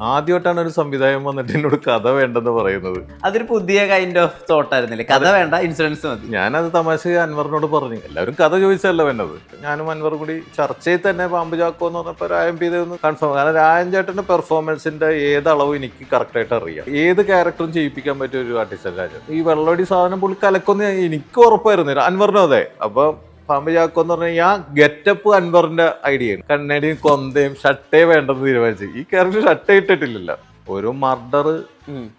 ആദ്യമായിട്ടാണ് ഒരു സംവിധായകൻ വന്നിട്ട് എന്നോട് കഥ വേണ്ടെന്ന് പറയുന്നത്. അതൊരു പുതിയ കൈൻഡ് ഓഫ് തോട്ട് ആയിരുന്നില്ലേ? കഥ വേണ്ട, ഇൻഷുറൻസ് മതി. ഞാനത് തമാശ അൻവറിനോട് പറഞ്ഞു. എല്ലാവരും കഥ ചോദിച്ചല്ല വേണ്ടത്. ഞാനും അൻവറും കൂടി ചർച്ചയിൽ തന്നെ പാമ്പ് ചാക്കോ എന്ന് പറഞ്ഞപ്പോൾ രായം ചെയ്തൊന്ന് കൺഫേം. കാരണം രായൻ ചേട്ടന്റെ പെർഫോമൻസിന്റെ ഏതളവ് എനിക്ക് കറക്റ്റായിട്ട് അറിയാം. ഏത് ക്യാരക്ടറും ചെയ്യിപ്പിക്കാൻ പറ്റിയ ഒരു ആർട്ടിസ്റ്റ് രാജൻ. ഈ വെള്ളോടി സാധനം പുള്ളി കലക്കൊന്ന് എനിക്ക് ഉറപ്പായിരുന്നു, അൻവറിനും അതെ. അപ്പൊ പാമ്പ് ചാക്കോ എന്ന് പറഞ്ഞാൽ ആ ഗെറ്റപ്പ് അൻവറിന്റെ ഐഡിയയാണ്. കണ്ണടിയും കൊന്തയും ഷട്ടേ വേണ്ടെന്ന് തീരുമാനിച്ചു. ഈ ക്യാരക്ടർ ഷട്ടേ ഇട്ടിട്ടില്ലല്ലോ. ഒരു മർഡർ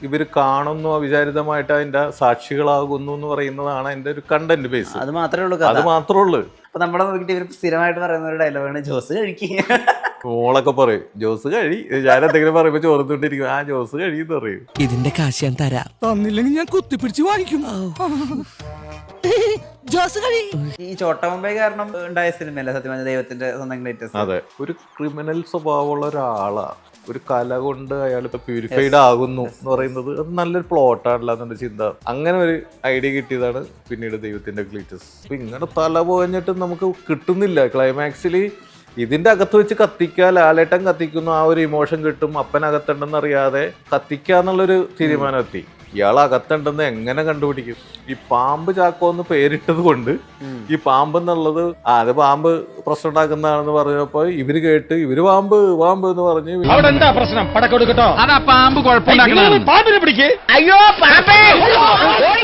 ഇവര് കാണുന്നു, അവിചാരിതമായിട്ട് അതിന്റെ സാക്ഷികളാകുന്നു എന്ന് പറയുന്നതാണ് എന്റെ ഒരു കണ്ടന്റ് ബേസ്. അത് മാത്രമേ ഉള്ളൂ, അത് മാത്രമേ ഉള്ളൂ. അപ്പൊ നമ്മളെ നോക്കിട്ട് ഇവർ സ്ഥിരമായിട്ട് പറയുന്ന ഒരു ഡയലോഗാണ് ജോസ് കഴിക്കുക. മോളൊക്കെ പറയും ജോസ് കഴി. ഞാൻ എന്തെങ്കിലും പറയുമ്പോ ചോർന്നുകൊണ്ടിരിക്കും, ആ ജോസ് കഴിയെന്ന് പറയും. ഇതിന്റെ കാശ് ഞാൻ തരാം, തന്നില്ലെങ്കിൽ ഞാൻ കുത്തിപ്പിടിച്ച് വാങ്ങിക്കും. ഈ ചോട്ടമുംബൈ കാരണം ഉണ്ടായ സിനിമയല്ല സത്യം പറഞ്ഞ ദൈവത്തിന്റെ സ്വന്തം ഗ്രേറ്റസ്റ്റ്. അതെ, ഒരു ക്രിമിനൽ സ്വഭാവമുള്ള ഒരാളാ, ഒരു കല കൊണ്ട് അയാൾ ഇപ്പൊ പ്യൂരിഫൈഡ് ആകുന്നു എന്ന് പറയുന്നത് അത് നല്ലൊരു പ്ലോട്ടാണല്ലോ എന്നെ ചിന്ത. അങ്ങനെ ഒരു ഐഡിയ കിട്ടിയതാണ് പിന്നീട് ദൈവത്തിന്റെ ഗ്ലിച്ചസ്. അപ്പൊ ഇങ്ങനെ തല പോഞ്ഞിട്ട് നമുക്ക് കിട്ടുന്നില്ല ക്ലൈമാക്സിൽ. ഇതിന്റെ അകത്ത് വെച്ച് കത്തിക്കുക, ലാലേട്ടൻ കത്തിക്കുന്നു, ആ ഒരു ഇമോഷൻ കിട്ടും. അപ്പനകത്തുണ്ടെന്ന് അറിയാതെ കത്തിക്കാന്നുള്ളൊരു തീരുമാനം എത്തി. ഇയാൾ അകത്തുണ്ടെന്ന് എങ്ങനെ കണ്ടുപിടിക്കും? ഈ പാമ്പ് ചാക്കോ എന്ന് പേരിട്ടത് കൊണ്ട് ഈ പാമ്പ് എന്നുള്ളത് അത് പാമ്പ് പ്രശ്നം ഉണ്ടാക്കുന്നതാണെന്ന് പറഞ്ഞപ്പോ ഇവര് കേട്ട് ഇവര് പാമ്പ് പാമ്പ് എന്ന് പറഞ്ഞ്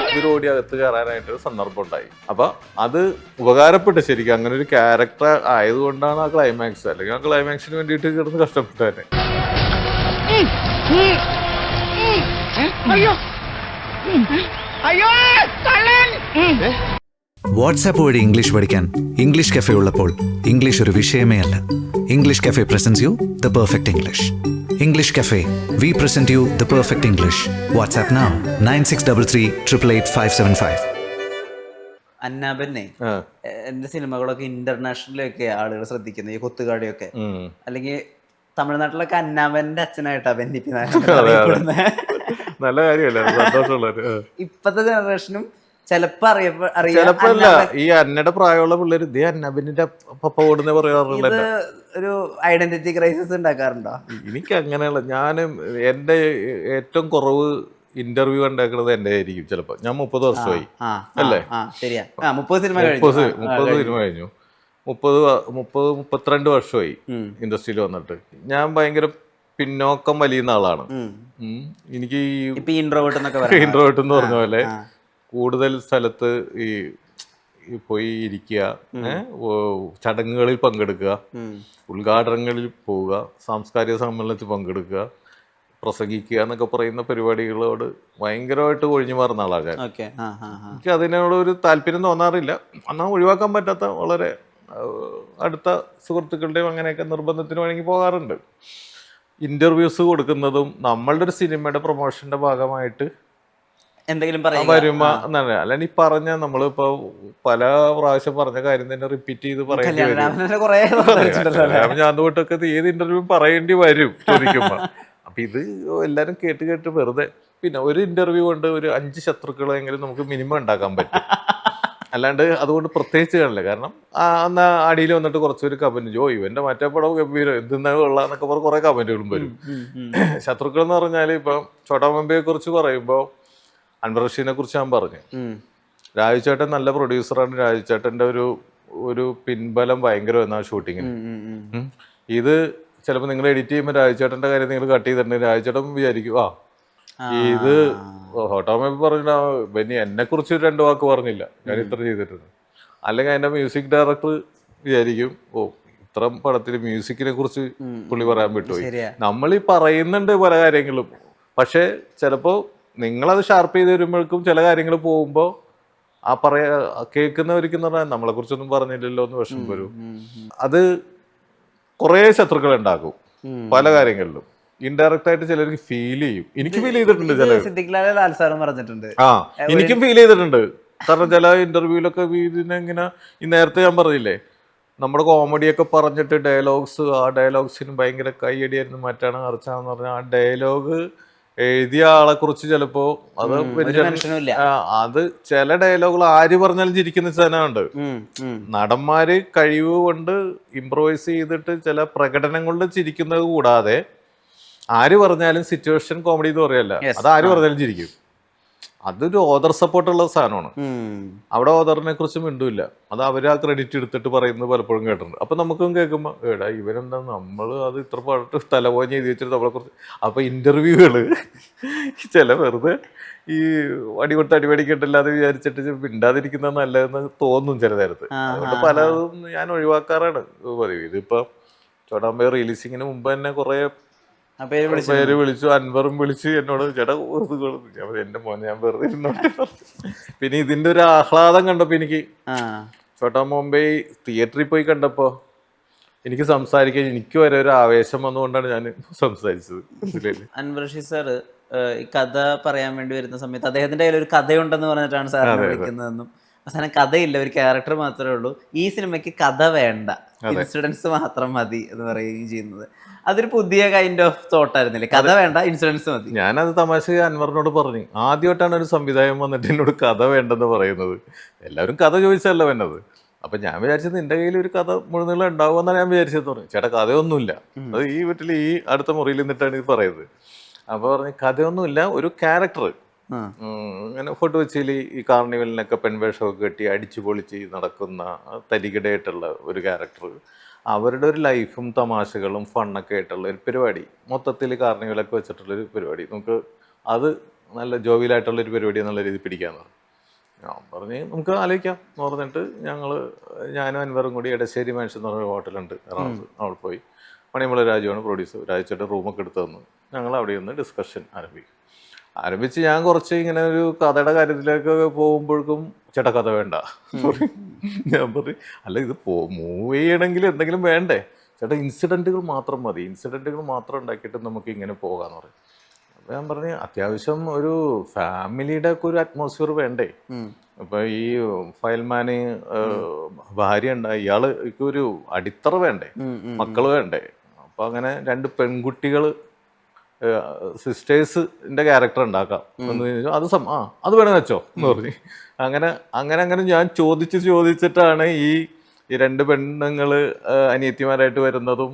ഇതിലോടി അകത്ത് കയറാനായിട്ടൊരു സന്ദർഭം ഉണ്ടായി. അപ്പൊ അത് ഉപകാരപ്പെട്ടു ശരിക്കും. അങ്ങനെ ഒരു ക്യാരക്ടർ ആയതുകൊണ്ടാണ് ആ ക്ലൈമാക്സ്. അല്ലെങ്കിൽ ആ ക്ലൈമാക്സിന് വേണ്ടിയിട്ട് കിടന്ന് കഷ്ടപ്പെട്ടു തന്നെ. വാട്സാപ്പ് വഴി ഇംഗ്ലീഷ് പഠിക്കാൻ ഇംഗ്ലീഷ് കഫേ ഉള്ളപ്പോൾ ഇംഗ്ലീഷ് ഒരു വിഷയമേ അല്ല. English cafe presents you the perfect English. English cafe, we present you the perfect English. WhatsApp now 9633388575. അന്നാബന്നെ എന്റെ സിനിമകളൊക്കെ ഇന്റർനാഷണലൊക്കെ ആളുകൾ ശ്രദ്ധിക്കുന്നത്, ഈ കൊത്തുകാടിയൊക്കെ. അല്ലെങ്കിൽ തമിഴ്നാട്ടിലൊക്കെ അന്നാബന്റെ അച്ഛനായിട്ടാ ബെന്നിപ്പിക്കുന്ന. നല്ല കാര്യമല്ല, സന്തോഷമുള്ള. ഇപ്പത്തെ ജനറേഷനും ചിലപ്പോ ചിലപ്പല്ല ഈ അന്നയുടെ പ്രായമുള്ള പിള്ളേര് ഇതേ അന്നബിന്റെ പപ്പ ഓടുന്ന പറയാറുള്ള ഒരു ഐഡന്റിറ്റി ക്രൈസിസ് ഉണ്ടാക്കാറുണ്ടോ? എനിക്ക് അങ്ങനെയുള്ള എന്റെ ഏറ്റവും കുറവ് ഇന്റർവ്യൂ ഉണ്ടാക്കുന്നത് എന്റെ ആയിരിക്കും ചിലപ്പോ. ഞാൻ 30 വർഷമായി അല്ലേ? 30 സിനിമ കഴിഞ്ഞു. 32 വർഷമായി ഇൻഡസ്ട്രിയിൽ വന്നിട്ട്. ഞാൻ ഭയങ്കര പിന്നോക്കം വലിയുന്ന ആളാണ്. എനിക്ക് ഇൻട്രോവേർട്ട് എന്ന് പറഞ്ഞ പോലെ കൂടുതൽ സ്ഥലത്ത് ഈ പോയി ഇരിക്കുക, ചടങ്ങുകളിൽ പങ്കെടുക്കുക, ഉദ്ഘാടനങ്ങളിൽ പോവുക, സാംസ്കാരിക സമ്മേളനത്തിൽ പങ്കെടുക്കുക, പ്രസംഗിക്കുക എന്നൊക്കെ പറയുന്ന പരിപാടികളോട് ഭയങ്കരമായിട്ട് ഒഴിഞ്ഞു മാറുന്ന ആളാണ് ഞാൻ. എനിക്ക് അതിനോട് ഒരു താല്പര്യം തോന്നാറില്ല. എന്നാൽ ഒഴിവാക്കാൻ പറ്റാത്ത വളരെ അടുത്ത സുഹൃത്തുക്കളുടെയും അങ്ങനെയൊക്കെ നിർബന്ധത്തിന് വേണമെങ്കിൽ പോകാറുണ്ട്. ഇന്റർവ്യൂസ് കൊടുക്കുന്നതും നമ്മളുടെ ഒരു സിനിമയുടെ പ്രൊമോഷന്റെ ഭാഗമായിട്ട് എന്തെങ്കിലും വരുമ്പോ എന്നാണ്. അല്ലാണ്ട് ഈ പറഞ്ഞ നമ്മളിപ്പോ പല പ്രാവശ്യം പറഞ്ഞ കാര്യം തന്നെ റിപ്പീറ്റ് ചെയ്ത് പറയേണ്ടി വരും. ഞാൻ തൊട്ടൊക്കെ ഏത് ഇന്റർവ്യൂ പറയേണ്ടി വരും ചോദിക്കുമ്പോ. അപ്പൊ ഇത് എല്ലാരും കേട്ട് കേട്ട് വെറുതെ. പിന്നെ ഒരു ഇന്റർവ്യൂ കൊണ്ട് ഒരു 5 ശത്രുക്കളെങ്കിലും നമുക്ക് മിനിമം ഉണ്ടാക്കാൻ പറ്റും. അല്ലാണ്ട് അതുകൊണ്ട് പ്രത്യേകിച്ച് കാണില്ല. കാരണം എന്നാ അടിയിൽ വന്നിട്ട് കുറച്ചൊരു കമന്റ്, ഇവന്റെ മറ്റേ പടം ഗംഭീരം, എന്തെന്നാ കൊള്ളാന്നൊക്കെ പറഞ്ഞ് കുറെ കമന്റുകളും വരും. ശത്രുക്കൾ എന്ന് പറഞ്ഞാല് ഇപ്പൊ ചോട്ടാമുംബൈയെ കുറിച്ച് പറയുമ്പോ അൻവർ റഷീദിനെ കുറിച്ച് ഞാൻ പറഞ്ഞു. രാജുചേട്ടൻ നല്ല പ്രൊഡ്യൂസറാണ്. രാജുചേട്ടന്റെ ഒരു പിൻബലം ഭയങ്കര എന്നാ ഷൂട്ടിങ്ങിന്. ഇത് ചിലപ്പോൾ നിങ്ങൾ എഡിറ്റ് ചെയ്യുമ്പോൾ രാജുചേട്ടന്റെ കാര്യം നിങ്ങൾ കട്ട് ചെയ്തിട്ടുണ്ടെങ്കിൽ രാജുചേട്ടൻ വിചാരിക്കും ഇത് ഹോട്ടോമേബി പറഞ്ഞ ബെന്നി എന്നെ കുറിച്ച് 2 വാക്ക് പറഞ്ഞില്ല, ഞാൻ ഇത്ര ചെയ്തിട്ടുണ്ട്. അല്ലെങ്കിൽ അതിന്റെ മ്യൂസിക് ഡയറക്ടർ വിചാരിക്കും ഇത്ര പടത്തിൽ മ്യൂസിക്കിനെ കുറിച്ച് പുള്ളി പറയാൻ വിട്ടുപോയി. നമ്മൾ ഈ പറയുന്നുണ്ട് പല കാര്യങ്ങളും, പക്ഷെ ചിലപ്പോ നിങ്ങളത് ഷാർപ്പ് ചെയ്ത് വരുമ്പോഴേക്കും ചില കാര്യങ്ങൾ പോകുമ്പോൾ ആ കേൾക്കുന്നവർക്ക് എന്ന് പറഞ്ഞാൽ നമ്മളെ കുറിച്ചൊന്നും പറഞ്ഞില്ലല്ലോ എന്ന് വിഷമം വരും. അത് കുറെ ശത്രുക്കൾ ഉണ്ടാക്കും പല കാര്യങ്ങളിലും. ഇൻഡയറക്റ്റ് ആയിട്ട് ചിലർക്ക് ഫീൽ ചെയ്യും. എനിക്ക് ഫീൽ ചെയ്തിട്ടുണ്ട് എനിക്കും ഫീൽ ചെയ്തിട്ടുണ്ട്. കാരണം ചില ഇന്റർവ്യൂലൊക്കെ ഇതിനെങ്ങനെ ഈ നേരത്തെ ഞാൻ പറഞ്ഞില്ലേ, നമ്മുടെ കോമഡിയൊക്കെ പറഞ്ഞിട്ട് ഡയലോഗ്സ്, ആ ഡയലോഗ്സിന് ഭയങ്കര കൈയടിയായിരുന്നു, മറ്റാണ് മറിച്ചാന്ന് പറഞ്ഞാൽ ആ ഡയലോഗ് എഴുതിയ ആളെ കുറിച്ച് ചിലപ്പോ അത് ചില ഡയലോഗുകൾ ആര് പറഞ്ഞാലും ചിരിക്കുന്ന സാധനമുണ്ട്. നടന്മാര് കഴിവ് കൊണ്ട് ഇംപ്രൂവൈസ് ചെയ്തിട്ട് ചില പ്രകടനം കൊണ്ട് ചിരിക്കുന്നത് കൂടാതെ ആര് പറഞ്ഞാലും സിറ്റുവേഷൻ കോമഡി എന്ന് പറയല്ല, അത് ആര് പറഞ്ഞാലും ചിരിക്കും. അതൊരു ഓദർ സപ്പോർട്ടുള്ള സാധനമാണ്. അവിടെ ഓദറിനെ കുറിച്ച് മിണ്ടൂല്ല, അത് അവര് ആ ക്രെഡിറ്റ് എടുത്തിട്ട് പറയുന്നത് പലപ്പോഴും കേട്ടിട്ടുണ്ട്. അപ്പൊ നമുക്കും കേൾക്കുമ്പോ എടാ ഇവരെന്താ നമ്മൾ അത് ഇത്ര പാട്ട് തലപോഞ്ഞ് എഴുതി വെച്ചിട്ട് നമ്മളെ കുറിച്ച്. അപ്പൊ ഇന്റർവ്യൂകള് ചില വെറുതെ ഈ അടികൊട്ട് അടിപടിക്കട്ടില്ലാതെ വിചാരിച്ചിട്ട് മിണ്ടാതിരിക്കുന്ന നല്ലതെന്ന് തോന്നും ചില നേരത്ത്. അതുകൊണ്ട് പലതും ഞാൻ ഒഴിവാക്കാറാണ് പതിവ്. ഇതിപ്പോ ചോട്ടാമ്പേ റിലീസിങ്ങിന് മുമ്പ് തന്നെ കുറെ പേര് വിളിച്ചു, അൻവറും വിളിച്ച് എന്നോട് ചേട്ടാ എന്റെ മോനെ ഞാൻ വെറുതെ ഇരുന്നോട്ടെ. പിന്നെ ഇതിന്റെ ഒരു ആഹ്ലാദം കണ്ടപ്പോ എനിക്ക് ചോട്ടാ ബോംബെ തിയേറ്ററിൽ പോയി കണ്ടപ്പോ എനിക്ക് സംസാരിക്കാൻ എനിക്ക് വരെ ഒരു ആവേശം വന്നുകൊണ്ടാണ് ഞാൻ സംസാരിച്ചത്. അൻവർ റഷീദ് സാറ് ഈ കഥ പറയാൻ വേണ്ടി വരുന്ന സമയത്ത് അദ്ദേഹത്തിന്റെ കയ്യിൽ ഒരു കഥയുണ്ടെന്ന് പറഞ്ഞിട്ടാണ് സാറിനെ വിളിക്കുന്നതെന്നും അവസാനം കഥയില്ല, ഒരു ക്യാരക്ടർ മാത്രമേ ഉള്ളൂ, ഈ സിനിമയ്ക്ക് കഥ വേണ്ട, ഇൻസിഡൻസ് മാത്രം മതി എന്ന് പറയുകയും ചെയ്യുന്നത് അതൊരു പുതിയ കൈൻഡ് ഓഫ് തോട്ട് ആയിരുന്നില്ലേ? കഥ വേണ്ട, ഇൻസിഡൻസ് മതി. ഞാനത് തമാശ അൻവറിനോട് പറഞ്ഞു. ആദ്യമായിട്ടാണ് ഒരു സംവിധായകൻ വന്നിട്ട് എന്നോട് കഥ വേണ്ടെന്ന് പറയുന്നത്. എല്ലാവരും കഥ ചോദിച്ചല്ല വേണ്ടത്. അപ്പൊ ഞാൻ വിചാരിച്ചത് നിന്റെ കയ്യിൽ ഒരു കഥ മുഴുനീളം ഉണ്ടാവുമെന്നാണ് ഞാൻ വിചാരിച്ചത്. പറഞ്ഞു ചേട്ടാ കഥയൊന്നുമില്ല, അത് ഈ വീട്ടിൽ ഈ അടുത്ത മുറിയിൽ നിന്നിട്ടാണ് ഇത് പറയുന്നത്. അപ്പൊ പറഞ്ഞു കഥയൊന്നുമില്ല, ഒരു ക്യാരക്ടർ ഇങ്ങനെ ഫോട്ടോ വെച്ചിൽ ഈ കാർണിവലിനൊക്കെ പെൺവേഷമൊക്കെ കെട്ടി അടിച്ചു പൊളിച്ച് നടക്കുന്ന തരികിടയായിട്ടുള്ള ഒരു ക്യാരക്ടർ, അവരുടെ ഒരു ലൈഫും തമാശകളും ഫണ്ണൊക്കെ ആയിട്ടുള്ള ഒരു പരിപാടി, മൊത്തത്തിൽ കാർണിവലൊക്കെ വെച്ചിട്ടുള്ളൊരു പരിപാടി, നമുക്ക് അത് നല്ല ജോവിയലായിട്ടുള്ളൊരു പരിപാടി എന്നുള്ള രീതി പിടിക്കാമെന്ന് പറഞ്ഞു. ഞാൻ പറഞ്ഞ് നമുക്ക് ആലോചിക്കാം എന്ന് പറഞ്ഞിട്ട് ഞാനും അൻവറും കൂടി എടശ്ശേരി മാൻഷൻ എന്ന് പറഞ്ഞൊരു ഹോട്ടലുണ്ട് എറണാകുളത്ത്, അവിടെ പോയി. മണിമല രാജുവാണ് പ്രൊഡ്യൂസർ. രാജുച്ചേട്ടൻ റൂമൊക്കെ എടുത്ത് തന്നു. ഞങ്ങൾ അവിടെ നിന്ന് ഡിസ്കഷൻ ആരംഭിച്ച് ഞാൻ കുറച്ച് ഇങ്ങനെ ഒരു കഥയുടെ കാര്യത്തിലേക്ക് പോകുമ്പോഴേക്കും ചേട്ടാ കഥ വേണ്ട. ഞാൻ പറഞ്ഞു അല്ല ഇത് മൂവ് ചെയ്യണമെങ്കിൽ എന്തെങ്കിലും വേണ്ടേ ചേട്ടാ, ഇൻസിഡൻറ്റുകൾ മാത്രം മതി, ഇൻസിഡൻറ്റുകൾ മാത്രം ഉണ്ടാക്കിയിട്ട് നമുക്ക് ഇങ്ങനെ പോകാമെന്ന് പറയും. അപ്പോൾ ഞാൻ പറഞ്ഞു അത്യാവശ്യം ഒരു ഫാമിലിയുടെ ഒക്കെ ഒരു അറ്റ്മോസ്ഫിയർ വേണ്ടേ. ഇപ്പം ഈ ഫയൽമാന് ഭാര്യ ഉണ്ടായി, ഇയാൾക്ക് ഒരു അടിത്തറ വേണ്ടേ, മക്കള് വേണ്ടേ. അപ്പം അങ്ങനെ 2 പെൺകുട്ടികൾ സിസ്റ്റേഴ്സിന്റെ ക്യാരക്ടർ ഉണ്ടാക്കാം എന്ന് ചോദിച്ചു. അത് വേണമെന്ന് വെച്ചോ എന്ന് പറഞ്ഞു. അങ്ങനെ ഞാൻ ചോദിച്ചിട്ടാണ് ഈ 2 പെണ്ണുങ്ങള് അനിയത്തിമാരായിട്ട് വരുന്നതും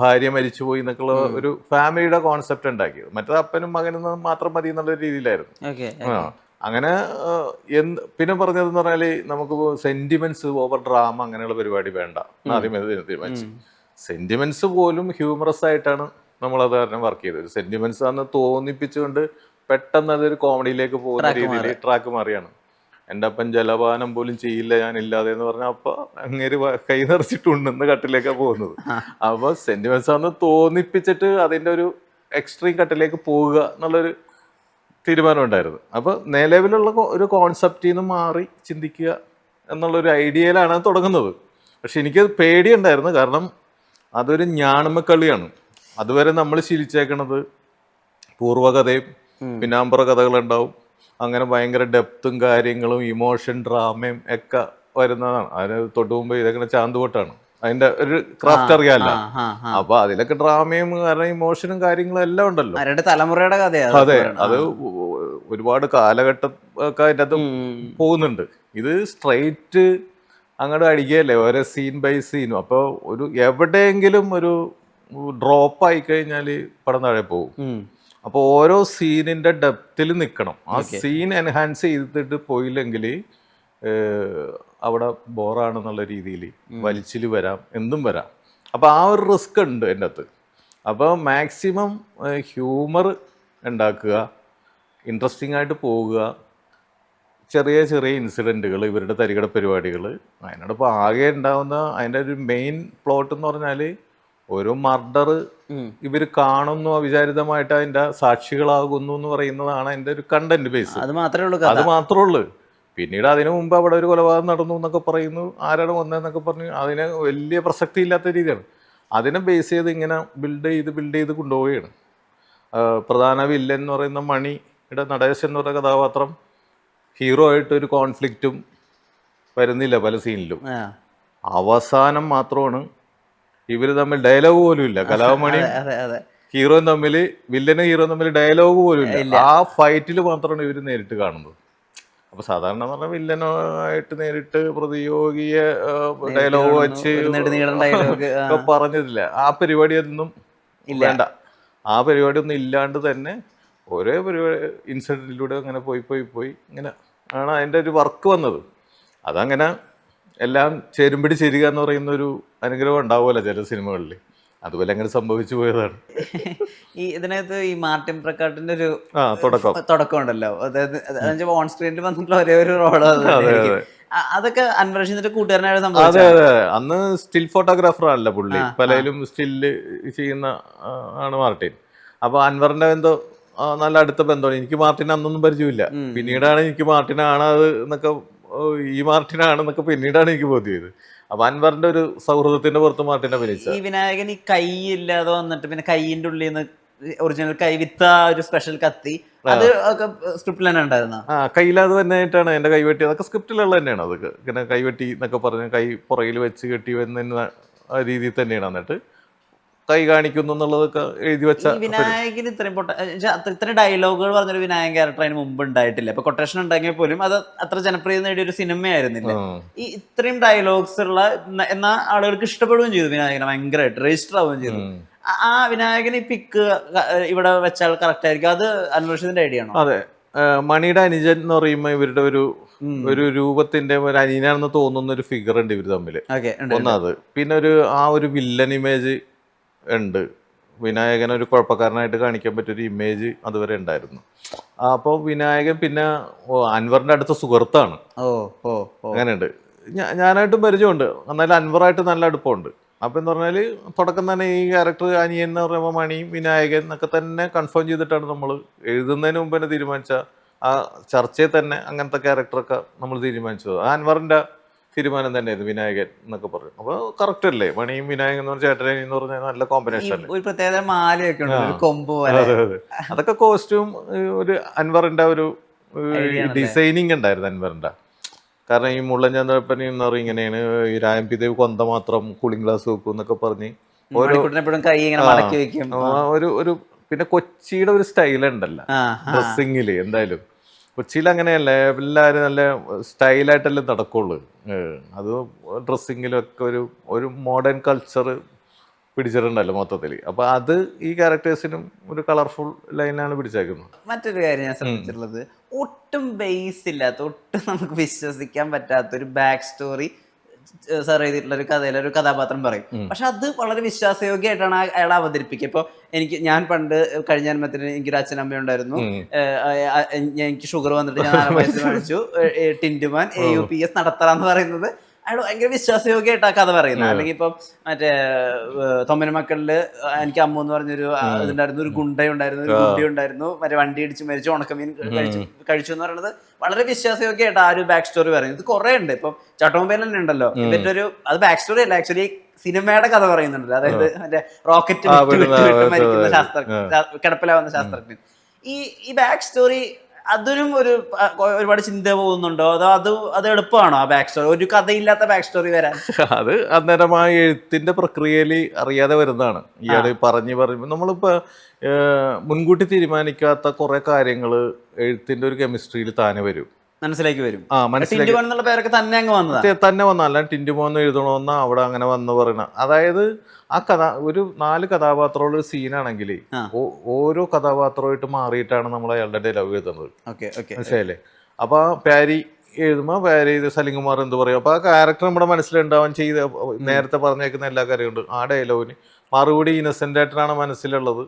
ഭാര്യ മരിച്ചുപോയി എന്നൊക്കെയുള്ള ഒരു ഫാമിലിയുടെ കോൺസെപ്റ്റ് ഉണ്ടാക്കിയത്. മറ്റേത് അപ്പനും മകനും മാത്രം മതി എന്നുള്ള രീതിയിലായിരുന്നു. അങ്ങനെ പിന്നെ പറഞ്ഞതെന്ന് പറഞ്ഞാല് നമുക്ക് സെന്റിമെന്റ്സ് ഓവർ ഡ്രാമ അങ്ങനെയുള്ള പരിപാടി വേണ്ട ആദ്യമേ തീരുമാനിച്ചു. സെന്റിമെന്റ്സ് പോലും ഹ്യൂമറസ് ആയിട്ടാണ് നമ്മളത് കാരണം വർക്ക് ചെയ്തത്. സെന്റിമെന്റ്സ് ആണെന്ന് തോന്നിപ്പിച്ചുകൊണ്ട് പെട്ടെന്ന് അതൊരു കോമഡിയിലേക്ക് പോകുന്ന രീതിയിൽ ട്രാക്ക് മാറിയാണ്. എൻ്റെ അപ്പൻ ജലപാനം പോലും ചെയ്യില്ല ഞാനില്ലാതെ എന്ന് പറഞ്ഞാൽ അപ്പൊ അങ്ങേര് കൈ നിറച്ചിട്ടുണ്ടെന്ന് കട്ടിലേക്കാണ് പോകുന്നത്. അപ്പൊ സെന്റിമെന്റ്സ് ആണെന്ന് തോന്നിപ്പിച്ചിട്ട് അതിൻ്റെ ഒരു എക്സ്ട്രീം കട്ടിലേക്ക് പോവുക എന്നുള്ളൊരു തീരുമാനം ഉണ്ടായിരുന്നു. അപ്പൊ നിലവിലുള്ള ഒരു കോൺസെപ്റ്റിൽ നിന്ന് മാറി ചിന്തിക്കുക എന്നുള്ളൊരു ഐഡിയയിലാണ് തുടങ്ങുന്നത്. പക്ഷെ എനിക്കത് പേടിയുണ്ടായിരുന്നു, കാരണം അതൊരു ഞാണുമ്മക്കളിയാണ്. അതുവരെ നമ്മൾ ശീലിച്ചേക്കണത് പൂർവ്വകഥയും പിന്നാമ്പുറ കഥകളുണ്ടാവും, അങ്ങനെ ഭയങ്കര ഡെപ്തും കാര്യങ്ങളും ഇമോഷൻ ഡ്രാമയും ഒക്കെ വരുന്നതാണ്. അതിന് തൊട്ട് മുമ്പ് ഇതൊക്കെ ചാന്തുകൊട്ടാണ്, അതിന്റെ ഒരു ക്രാഫ്റ്റ് അറിയാമല്ല. അപ്പൊ അതിലൊക്കെ ഡ്രാമയും കാരണം ഇമോഷനും കാര്യങ്ങളും എല്ലാം ഉണ്ടല്ലോ. തലമുറയുടെ കഥയാണ്. അതെ, അത് ഒരുപാട് കാലഘട്ടം ഒക്കെ അതിൻ്റെ അകത്ത് പോകുന്നുണ്ട്. ഇത് സ്ട്രെയിറ്റ് അങ്ങോട്ട് അടിക്കുകയല്ലേ ഓരോ സീൻ ബൈ സീനും. അപ്പോൾ ഒരു എവിടെയെങ്കിലും ഒരു ഡ്രോപ്പ് ആയി കഴിഞ്ഞാൽ പടം താഴെ പോകും. അപ്പോൾ ഓരോ സീനിന്റെ ഡെപ്തിൽ നിൽക്കണം. ആ സീൻ എൻഹാൻസ് ചെയ്തിട്ട് പോയില്ലെങ്കിൽ അവിടെ ബോറാണെന്നുള്ള രീതിയിൽ വലിച്ചിൽ വരാം, എന്തും വരാം. അപ്പോൾ ആ ഒരു റിസ്ക് ഉണ്ട് എൻ്റെ അകത്ത്. അപ്പോൾ മാക്സിമം ഹ്യൂമർ ഉണ്ടാക്കുക, ഇൻട്രസ്റ്റിംഗ് ആയിട്ട് പോകുക, ചെറിയ ചെറിയ ഇൻസിഡൻറ്റുകൾ, ഇവരുടെ തരികട പരിപാടികൾ. അതിനോടൊപ്പം ആകെ ഉണ്ടാവുന്ന അതിൻ്റെ ഒരു മെയിൻ പ്ലോട്ട് എന്ന് പറഞ്ഞാൽ ഒരു മർഡർ ഇവർ കാണുന്നു, അവിചാരിതമായിട്ട് അതിൻ്റെ സാക്ഷികളാകുന്നു എന്ന് പറയുന്നതാണ് അതിൻ്റെ ഒരു കണ്ടന്റ് ബേസ്. അത് മാത്രമേ ഉള്ളൂ. പിന്നീട് അതിനു മുമ്പ് അവിടെ ഒരു കൊലപാതകം നടന്നു എന്നൊക്കെ പറയുന്നു, ആരാണ് വന്നതെന്നൊക്കെ പറഞ്ഞു. അതിന് വലിയ പ്രസക്തി ഇല്ലാത്ത രീതിയാണ്. അതിനെ ബേസ് ചെയ്ത് ഇങ്ങനെ ബിൽഡ് ചെയ്ത് കൊണ്ടുപോവുകയാണ്. പ്രധാന വില്ലൻ എന്ന് പറയുന്ന മണിയുടെ നടേശൻ എന്ന് പറയുന്ന കഥാപാത്രം ഹീറോ ആയിട്ട് ഒരു കോൺഫ്ലിക്റ്റും വരുന്നില്ല പല സീനിലും. അവസാനം മാത്രമാണ് ഇവര് തമ്മിൽ ഡയലോഗ് പോലും ഇല്ല. കലാമണിയും ഹീറോയും തമ്മിൽ, വില്ലനും ഹീറോയും തമ്മിൽ ഡയലോഗ് പോലും ഇല്ല. ആ ഫൈറ്റിൽ മാത്രമാണ് ഇവർ നേരിട്ട് കാണുന്നത്. അപ്പൊ സാധാരണ പറഞ്ഞ വില്ലനായിട്ട് നേരിട്ട് പ്രതിയോഗിയെ ഡയലോഗ് വെച്ച് പറഞ്ഞിട്ടില്ല. ആ പരിപാടി അതൊന്നും വേണ്ട. ആ പരിപാടി ഒന്നും ഇല്ലാണ്ട് തന്നെ ഓരോ പരിപാടി ഇൻസിഡൻറ്റിലൂടെ അങ്ങനെ പോയി ഇങ്ങനെ ആണ് അതിൻ്റെ ഒരു വർക്ക് വന്നത്. അതങ്ങനെ എല്ലാം ചേരുമ്പടി ചേരുക എന്ന് പറയുന്ന ഒരു അനുഗ്രഹം ഉണ്ടാവുമല്ലോ ചില സിനിമകളിൽ, അതുപോലെ അങ്ങനെ സംഭവിച്ചു പോയതാണ്. ഈ ഇതിനകത്ത് ഈ മാർട്ടിൻ പ്രക്കാട്ടിന്റെ ഒരു തുടക്കം ഉണ്ടല്ലോ, അതായത് ഓൺ സ്ക്രീനിൽ വന്നിട്ടുള്ള ഒരേ ഒരു റോള് അതൊക്കെ അൻവർ റഷീദിന്റെ കൂട്ടുകാരനായിട്ട് സംഭവിച്ചത്. അതെ അതെ, അന്ന് സ്റ്റിൽ ഫോട്ടോഗ്രാഫർ ആണല്ലോ പുള്ളി, പലയിലും സ്റ്റില്ല് ചെയ്യുന്ന ആണ് മാർട്ടിൻ. അപ്പൊ അൻവറിന്റെ എന്തോ നല്ല അടുത്ത ബന്ധമാണ്. എനിക്ക് മാർട്ടിൻ അന്നൊന്നും പരിചയമില്ല, പിന്നീടാണ് എനിക്ക് മാർട്ടിനാണ് അത് എന്നൊക്കെ, ഈ മാർട്ടിനാണെന്നൊക്കെ പിന്നീടാണ് എനിക്ക് ബോധ്യത്. അപ്പൊ അൻവറിന്റെ ഒരു സൗഹൃദത്തിന്റെ പുറത്ത് മാർട്ടിനെ അഭിനയിച്ച ഈ വിനായകൻ ഈ കൈ ഇല്ലാതെ വന്നിട്ട് പിന്നെ കൈയിന്റെ ഉള്ളിൽ നിന്ന് ഒറിജിനൽ കൈ വിത്ത ഒരു സ്പെഷ്യൽ കത്തി, അത് ഒക്കെ സ്ക്രിപ്റ്റിൽ തന്നെ ഉണ്ടായിരുന്ന കയ്യില്ലാതെ തന്നെയായിട്ടാണ് എന്റെ കൈവെട്ടി. അതൊക്കെ സ്ക്രിപ്റ്റിലുള്ള തന്നെയാണ്. അതൊക്കെ ഇങ്ങനെ കൈവെട്ടി എന്നൊക്കെ പറഞ്ഞ് കൈ പുറകിൽ വെച്ച് കെട്ടി വരുന്ന രീതിയിൽ തന്നെയാണ്. എന്നിട്ട് കൈ കാണിക്കുന്നു എന്നുള്ളതൊക്കെ എഴുതി വെച്ച. വിനായകന് ഇത്രയും ഡയലോഗുകൾ പറഞ്ഞൊരു വിനായകൻ ക്യാരക്ടർ അതിന് മുമ്പ് ഉണ്ടായിട്ടില്ല. ഇപ്പൊ കൊട്ടേഷൻ ഉണ്ടാക്കിയാൽ പോലും അത് അത്ര ജനപ്രിയത നേടിയ ഒരു സിനിമയായിരുന്നില്ല. ഈ ഇത്രയും ഡയലോഗ്സ് ഉള്ള എന്നാ ആളുകൾക്ക് ഇഷ്ടപ്പെടുകയും ചെയ്തു, വിനായകനെ ഭയങ്കരമായിട്ട് രജിസ്റ്റർ ആവുകയും ചെയ്തു. ആ വിനായകന് ഈ പിക്ക് ഇവിടെ വെച്ചാൽ കറക്റ്റ് ആയിരിക്കും. അത് അൻവർ റഷീദിന്റെ ഐഡിയ ആണോ? അതെ, മണിയുടെ അനുജൻ എന്ന് പറയുമ്പോൾ ഇവരുടെ ഒരു രൂപത്തിന്റെ ഒരു അനിയനാണെന്ന് തോന്നുന്ന ഒരു ഫിഗർ ഉണ്ട് ഇവർ തമ്മിൽ. ഒന്നത്, പിന്നെ ഒരു വില്ലൻ ഇമേജ് ഉണ്ട്. വിനായകൻ ഒരു കുഴപ്പക്കാരനായിട്ട് കാണിക്കാൻ പറ്റിയൊരു ഇമേജ് അതുവരെ ഉണ്ടായിരുന്നു. അപ്പോൾ വിനായകൻ പിന്നെ അൻവറിന്റെ അടുത്ത സുഹൃത്താണ്. അങ്ങനെയുണ്ട്. ഞാനായിട്ടും പരിചയമുണ്ട്, എന്നാലും അൻവറായിട്ട് നല്ല അടുപ്പമുണ്ട്. അപ്പം എന്ന് പറഞ്ഞാൽ തുടക്കം തന്നെ ഈ ക്യാരക്ടർ അനിയൻ എന്ന് പറയുമ്പോൾ മണിയും വിനായകൻ എന്നൊക്കെ തന്നെ കൺഫേം ചെയ്തിട്ടാണ് നമ്മൾ എഴുതുന്നതിന് മുമ്പ് തന്നെ തീരുമാനിച്ച ആ ചർച്ചയിൽ തന്നെ അങ്ങനത്തെ ക്യാരക്ടറൊക്കെ നമ്മൾ തീരുമാനിച്ചത്. അൻവറിന്റെ തീരുമാനം തന്നെയായിരുന്നു വിനായകൻ എന്നൊക്കെ പറഞ്ഞു. അപ്പോൾ കറക്റ്റ് അല്ലേ, മണിയും വിനായകൻ എന്ന് പറഞ്ഞാൽ ചേട്ടൻ എന്ന് പറഞ്ഞാൽ നല്ല കോമ്പിനേഷൻ അല്ലേ. ഒരു പ്രത്യേക മാലയൊക്കെ കൊമ്പ്. അതെ അതെ, അതൊക്കെ കോസ്റ്റ്യൂം ഒരു അൻവറിന്റെ ഒരു ഡിസൈനിങ് ഉണ്ടായിരുന്നു അൻവറിന്റെ. കാരണം ഈ മുള്ളൻ ചന്ദ്രപ്പനി എന്ന് പറയും ഇങ്ങനെയാണ്, ഈ രായംപിദേവ് കൊന്ത മാത്രം കൂളിംഗ് ഗ്ലാസ് വെക്കും എന്നൊക്കെ പറഞ്ഞ് ഒരു പിന്നെ കൊച്ചിയുടെ ഒരു സ്റ്റൈൽ ഉണ്ടല്ലോ ഡ്രസ്സിങ്ങില്. എന്തായാലും കൊച്ചിയിൽ അങ്ങനെയല്ല, എല്ലാവരും നല്ല സ്റ്റൈലായിട്ടല്ലേ നടക്കുള്ളൂ. അത് ഡ്രസ്സിങ്ങിലൊക്കെ ഒരു മോഡേൺ കൾച്ചർ പിടിച്ചിട്ടുണ്ടല്ലോ മൊത്തത്തിൽ. അപ്പൊ അത് ഈ ക്യാരക്ടേഴ്സിനും ഒരു കളർഫുൾ ലൈനാണ് പിടിച്ചേക്കുന്നത്. മറ്റൊരു കാര്യം ഞാൻ ശ്രദ്ധിച്ചിട്ടുള്ളത്, ഒട്ടും ബേസ് ഇല്ലാത്ത, ഒട്ടും നമുക്ക് വിശ്വസിക്കാൻ പറ്റാത്ത ഒരു ബാക്ക് സ്റ്റോറി സാർ എഴുതിയിട്ടുള്ള ഒരു കഥയിലെ ഒരു കഥാപാത്രം പറയും. പക്ഷെ അത് വളരെ വിശ്വാസയോഗ്യമായിട്ടാണ് അയാൾ അവതരിപ്പിക്കുക. ഇപ്പൊ ഞാൻ പണ്ട് കഴിഞ്ഞ ജന്മത്തിന് എനിക്കൊരു അച്ഛനമ്മ ഉണ്ടായിരുന്നു, എനിക്ക് ഷുഗർ വന്നിട്ട് ഞാൻ 4 വയസ്സിൽ മേടിച്ചു, ടിൻറ്റുമാൻ AUPS നടത്തറാന്ന് പറയുന്നത് അയാൾ ഭയങ്കര വിശ്വാസയോഗ്യമായിട്ട് ആ കഥ പറയുന്നത്. അല്ലെങ്കിൽ ഇപ്പം മറ്റേ തൊമ്മന മക്കളില് എനിക്ക് അമ്മു എന്ന് പറഞ്ഞൊരു ഇതുണ്ടായിരുന്നു, ഒരു ഗുണ്ടയുണ്ടായിരുന്നു, ഒരു ഗുണ്ടി ഉണ്ടായിരുന്നു, മറ്റേ വണ്ടി ഇടിച്ച് മരിച്ചു, ഉണക്കമീൻ കഴിച്ചു എന്ന് പറയുന്നത് വളരെ വിശ്വാസയോഗ്യമായിട്ട് ആ ഒരു ബാക്ക് സ്റ്റോറി പറയുന്നത്. ഇത് കുറെ ഉണ്ട്. ഇപ്പം ചട്ടോമ്പേൽ തന്നെ ഉണ്ടല്ലോ, ഇതിന്റെ അത് ബാക്ക് സ്റ്റോറി അല്ല, ആക്ച്വലി സിനിമയുടെ കഥ പറയുന്നുണ്ടല്ലോ. അതായത് മറ്റേ റോക്കറ്റ് മരിക്കുന്ന കിടപ്പിലാവുന്ന ശാസ്ത്രജ്ഞൻ. ഈ ബാക്ക് സ്റ്റോറി അതിനും ഒരുപാട് ചിന്ത പോകുന്നുണ്ടോ, അതോ അത് എളുപ്പമാണോ ആ ബാക്ക് സ്റ്റോറി, ഒരു കഥയില്ലാത്ത ബാക്ക് സ്റ്റോറി വരാൻ? അത് അന്നേരം ആ എഴുത്തിന്റെ പ്രക്രിയയിൽ അറിയാതെ വരുന്നതാണ്. ഇയാള് പറയുമ്പോൾ നമ്മളിപ്പോ മുൻകൂട്ടി തീരുമാനിക്കാത്ത കുറെ കാര്യങ്ങൾ എഴുത്തിന്റെ ഒരു കെമിസ്ട്രിയിൽ താനെ വരും, മനസ്സിലേക്ക് വരും. പേരൊക്കെ തന്നെ അങ്ങ് തന്നെ വന്നല്ല ടിൻറ്റുമോൻ എഴുതണമെന്നാ അവിടെ അങ്ങനെ വന്ന് പറയണ. അതായത് ആ ഒരു 4 കഥാപാത്രമുള്ള ഒരു സീനാണെങ്കിൽ ഓരോ കഥാപാത്രമായിട്ട് മാറിയിട്ടാണ് നമ്മൾ അയാളുടെ ഡയലോഗ് എഴുതുന്നത്. മനസ്സിലായില്ലേ? അപ്പൊ പ്യാരി എഴുതുമ്പോ പ്യാരി സലിംകുമാർ എന്ത് പറയും, അപ്പൊ ആ ക്യാരക്ടർ നമ്മുടെ മനസ്സിലുണ്ടാവാൻ ചെയ്ത് നേരത്തെ പറഞ്ഞേക്കുന്ന എല്ലാ കാര്യമുണ്ട്. ആ ഡയലോഗിന് മറുപടി ഇന്നസെന്റ് ആയിട്ടാണ് മനസ്സിലുള്ളത്.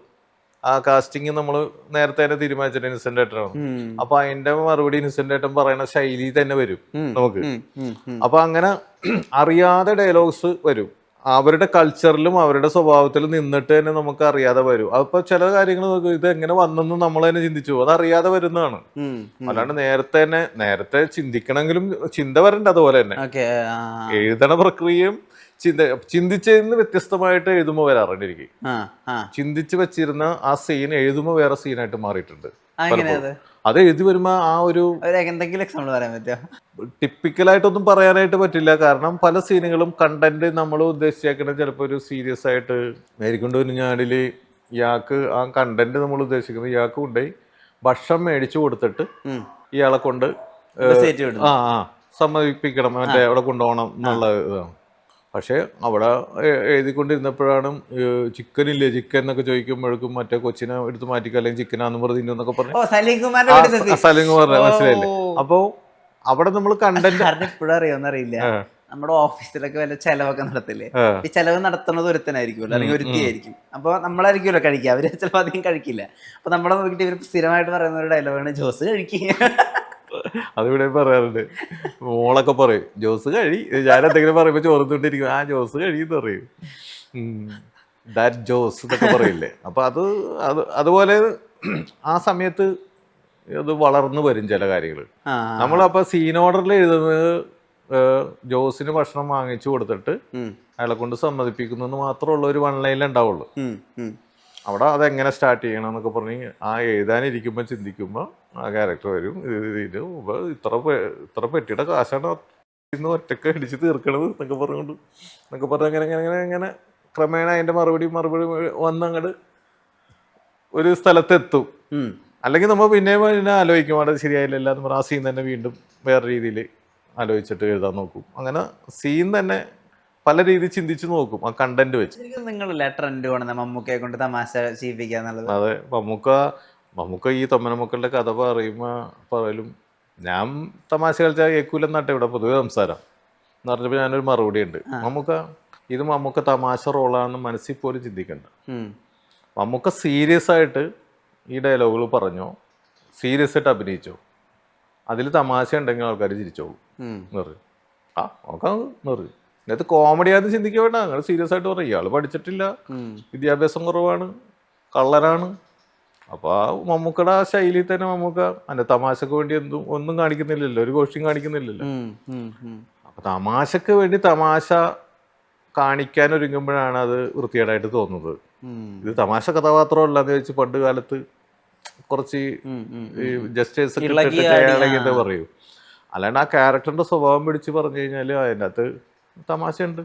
ആ കാസ്റ്റിംഗ് നമ്മൾ നേരത്തെ തന്നെ തീരുമാനിച്ചിട്ട് ഇന്നസെന്റ് ആയിട്ടാണ്. അപ്പൊ അതിന്റെ മറുപടി ഇന്നസെന്റ് ആയിട്ടും പറയുന്ന ശൈലി തന്നെ വരും നമുക്ക്. അപ്പൊ അങ്ങനെ അറിയാതെ ഡയലോഗ്സ് വരും, അവരുടെ കൾച്ചറിലും അവരുടെ സ്വഭാവത്തിലും നിന്നിട്ട് തന്നെ നമുക്ക് അറിയാതെ വരും. അപ്പൊ ചില കാര്യങ്ങൾ ഇത് എങ്ങനെ വന്നെന്ന് നമ്മൾ തന്നെ ചിന്തിച്ചു, അത് അറിയാതെ വരുന്നതാണ്. അല്ലാണ്ട് നേരത്തെ ചിന്തിക്കണമെങ്കിലും ചിന്ത വരണ്ട. അതുപോലെ തന്നെ എഴുതണ പ്രക്രിയയും ചിന്തിച്ചതിന് വ്യത്യസ്തമായിട്ട് എഴുതുമ്പോൾ വരാറുണ്ട്. എനിക്ക് ചിന്തിച്ച് വെച്ചിരുന്ന ആ സീൻ എഴുതുമ്പോൾ വേറെ സീനായിട്ട് മാറിയിട്ടുണ്ട്. അത് എഴുതി വരുമ്പോ ആ ഒരു എന്തെങ്കിലും എക്സാമ്പിൾ പറയാൻ പറ്റുമോ? ടിപ്പിക്കലായിട്ടൊന്നും പറയാനായിട്ട് പറ്റില്ല. കാരണം പല സീനുകളും കണ്ടന്റ് നമ്മൾ ഉദ്ദേശിച്ചേക്കുന്നത് ചിലപ്പോൾ ഒരു സീരിയസ് ആയിട്ട് മേരിക്കൊണ്ട് കുഞ്ഞാടില് ഇയാൾക്ക് ആ കണ്ടന്റ് നമ്മൾ ഉദ്ദേശിക്കുന്നത് ഇയാൾക്ക് കൊണ്ടുപോയി ഭക്ഷണം മേടിച്ചു കൊടുത്തിട്ട് ഇയാളെ കൊണ്ട് സമ്മതിപ്പിക്കണം, മറ്റേ അവിടെ കൊണ്ടുപോകണം എന്നുള്ള ഇതാണ്. പക്ഷേ അവിടെ എഴുതിക്കൊണ്ടിരുന്നപ്പോഴാണ് ചിക്കൻ ഇല്ലേ, ചിക്കൻ എന്നൊക്കെ ചോദിക്കുമ്പോഴേക്കും മറ്റേ കൊച്ചിനെ എടുത്ത് മാറ്റിക്കുക, അല്ലെങ്കിൽ ചിക്കനാന്ന് പറഞ്ഞു എന്നൊക്കെ പറഞ്ഞു സലീം കുമാറിനെ മനസ്സിലായില്ലേ. അപ്പോൾ അവിടെ നമ്മൾ കണ്ടന്റ് ഇപ്പോഴും അറിയോന്നറിയില്ല, നമ്മുടെ ഓഫീസിലൊക്കെ വല്ല ചെലവൊക്കെ നടത്തില്ലേ, ഈ ചെലവ് നടത്തുന്നത് ഒരുത്തനായിരിക്കുമല്ലോ അല്ലെങ്കിൽ ഒരുത്തിയായിരിക്കും. അപ്പൊ നമ്മളായിരിക്കുമല്ലോ കഴിക്കുക, അവര് ചിലപ്പോൾ അധികം കഴിക്കില്ല. അപ്പൊ നമ്മളെ നോക്കിയിട്ട് ഇവർ സ്ഥിരമായിട്ട് പറയുന്ന ഒരു ഡയലോഗാണ് ജോസ് കഴിക്കുക. അതിവിടെ പറയാറുണ്ട്. മോളൊക്കെ പറയും ജോസ് കഴി, ഞാൻ എന്തെങ്കിലും പറയുമ്പോൾ ചോർന്നുകൊണ്ടിരിക്കും, ആ ജോസ് കഴിയെന്ന് പറയും, ദാറ്റ് ജോസ് എന്നൊക്കെ പറയില്ലേ. അപ്പൊ അതുപോലെ ആ സമയത്ത് അത് വളർന്നു വരും ചില കാര്യങ്ങൾ. നമ്മളപ്പോ സീൻ ഓർഡറിൽ എഴുതുന്നത് ജോസിന് ഭക്ഷണം വാങ്ങിച്ചു കൊടുത്തിട്ട് അയാളെ കൊണ്ട് സമ്മതിപ്പിക്കുന്നു മാത്രമുള്ള ഒരു 1 ലൈനിൽ ഉണ്ടാവുള്ളൂ. അവിടെ അതെങ്ങനെ സ്റ്റാർട്ട് ചെയ്യണം എന്നൊക്കെ പറഞ്ഞ് ആ എഴുതാനിരിക്കുമ്പോൾ ചിന്തിക്കുമ്പോൾ ആ ക്യാരക്ടർ വരും, ഇത്ര പെട്ടിയുടെ കാശാണ് ഇന്ന് ഒറ്റക്ക് അടിച്ച് തീർക്കണത് എന്നൊക്കെ പറഞ്ഞ് അങ്ങനെ ക്രമേണ അതിൻ്റെ മറുപടി വന്നങ്ങോട്ട് ഒരു സ്ഥലത്തെത്തും. അല്ലെങ്കിൽ നമ്മൾ പിന്നെ ആലോചിക്കും അവിടെ ശരിയായില്ല എന്ന് പറഞ്ഞാൽ ആ സീൻ തന്നെ വീണ്ടും വേറെ രീതിയിൽ ആലോചിച്ചിട്ട് എഴുതാൻ നോക്കും. അങ്ങനെ സീൻ തന്നെ പല രീതിയിൽ ചിന്തിച്ച് നോക്കും ആ കണ്ടന്റ് വെച്ച്. നിങ്ങളല്ലേ ട്രെൻഡ് കൊണ്ടുവന്ന മമ്മൂക്കയെ കൊണ്ട് തമാശ ചെയ്യിപ്പിക്കാന്നുള്ളത്? അതെ, മമ്മൂക്ക ഈ തൊമ്മനമക്കളുടെ കഥ പറയലും ഞാൻ തമാശ കളിച്ചാൽ കേൾക്കൂലെന്നാട്ടെ ഇവിടെ പൊതുവെ സംസാരം എന്ന് പറഞ്ഞപ്പോൾ ഞാനൊരു മറുപടി ഉണ്ട്. മമ്മൂക്ക തമാശ റോളാണെന്ന് മനസ്സിൽ പോലും ചിന്തിക്കണ്ട. മമ്മൂക്ക സീരിയസ് ആയിട്ട് ഈ ഡയലോഗുകൾ പറഞ്ഞോ, സീരിയസ് ആയിട്ട് അഭിനയിച്ചോ, അതിൽ തമാശ ഉണ്ടെങ്കിൽ ആൾക്കാർ ചിരിച്ചോളൂ എന്ന് പറയും. നോക്കാം പറയും. ഇതിനകത്ത് കോമഡിയാന്ന് ചിന്തിക്കാൻ വേണ്ട, അങ്ങനെ സീരിയസ് ആയിട്ട് പറയും ഇയാൾ പഠിച്ചിട്ടില്ല, വിദ്യാഭ്യാസം കുറവാണ്, കള്ളനാണ്. അപ്പോൾ ആ മമ്മൂക്കയുടെ ആ ശൈലിയിൽ തന്നെ മമ്മൂക്ക അതിൻ്റെ തമാശക്ക് വേണ്ടി ഒന്നും കാണിക്കുന്നില്ലല്ലോ, ഒരു ഗോഷ്ഠിയും കാണിക്കുന്നില്ലല്ലോ. അപ്പൊ തമാശക്ക് വേണ്ടി തമാശ കാണിക്കാൻ ഒരുങ്ങുമ്പോഴാണ് അത് വൃത്തികേടായിട്ട് തോന്നുന്നത്. ഇത് തമാശ കഥാപാത്രമല്ലാന്ന് വെച്ച് പണ്ട് കാലത്ത് കുറച്ച് ജസ്റ്റേഴ്സ് ഇളകിയിട്ട് പറയൂ. അല്ലാണ്ട് ആ ക്യാരക്ടറിന്റെ സ്വഭാവം പിടിച്ച് പറഞ്ഞു കഴിഞ്ഞാൽ അതിൻ്റെ അകത്ത് തമാശയുണ്ട്.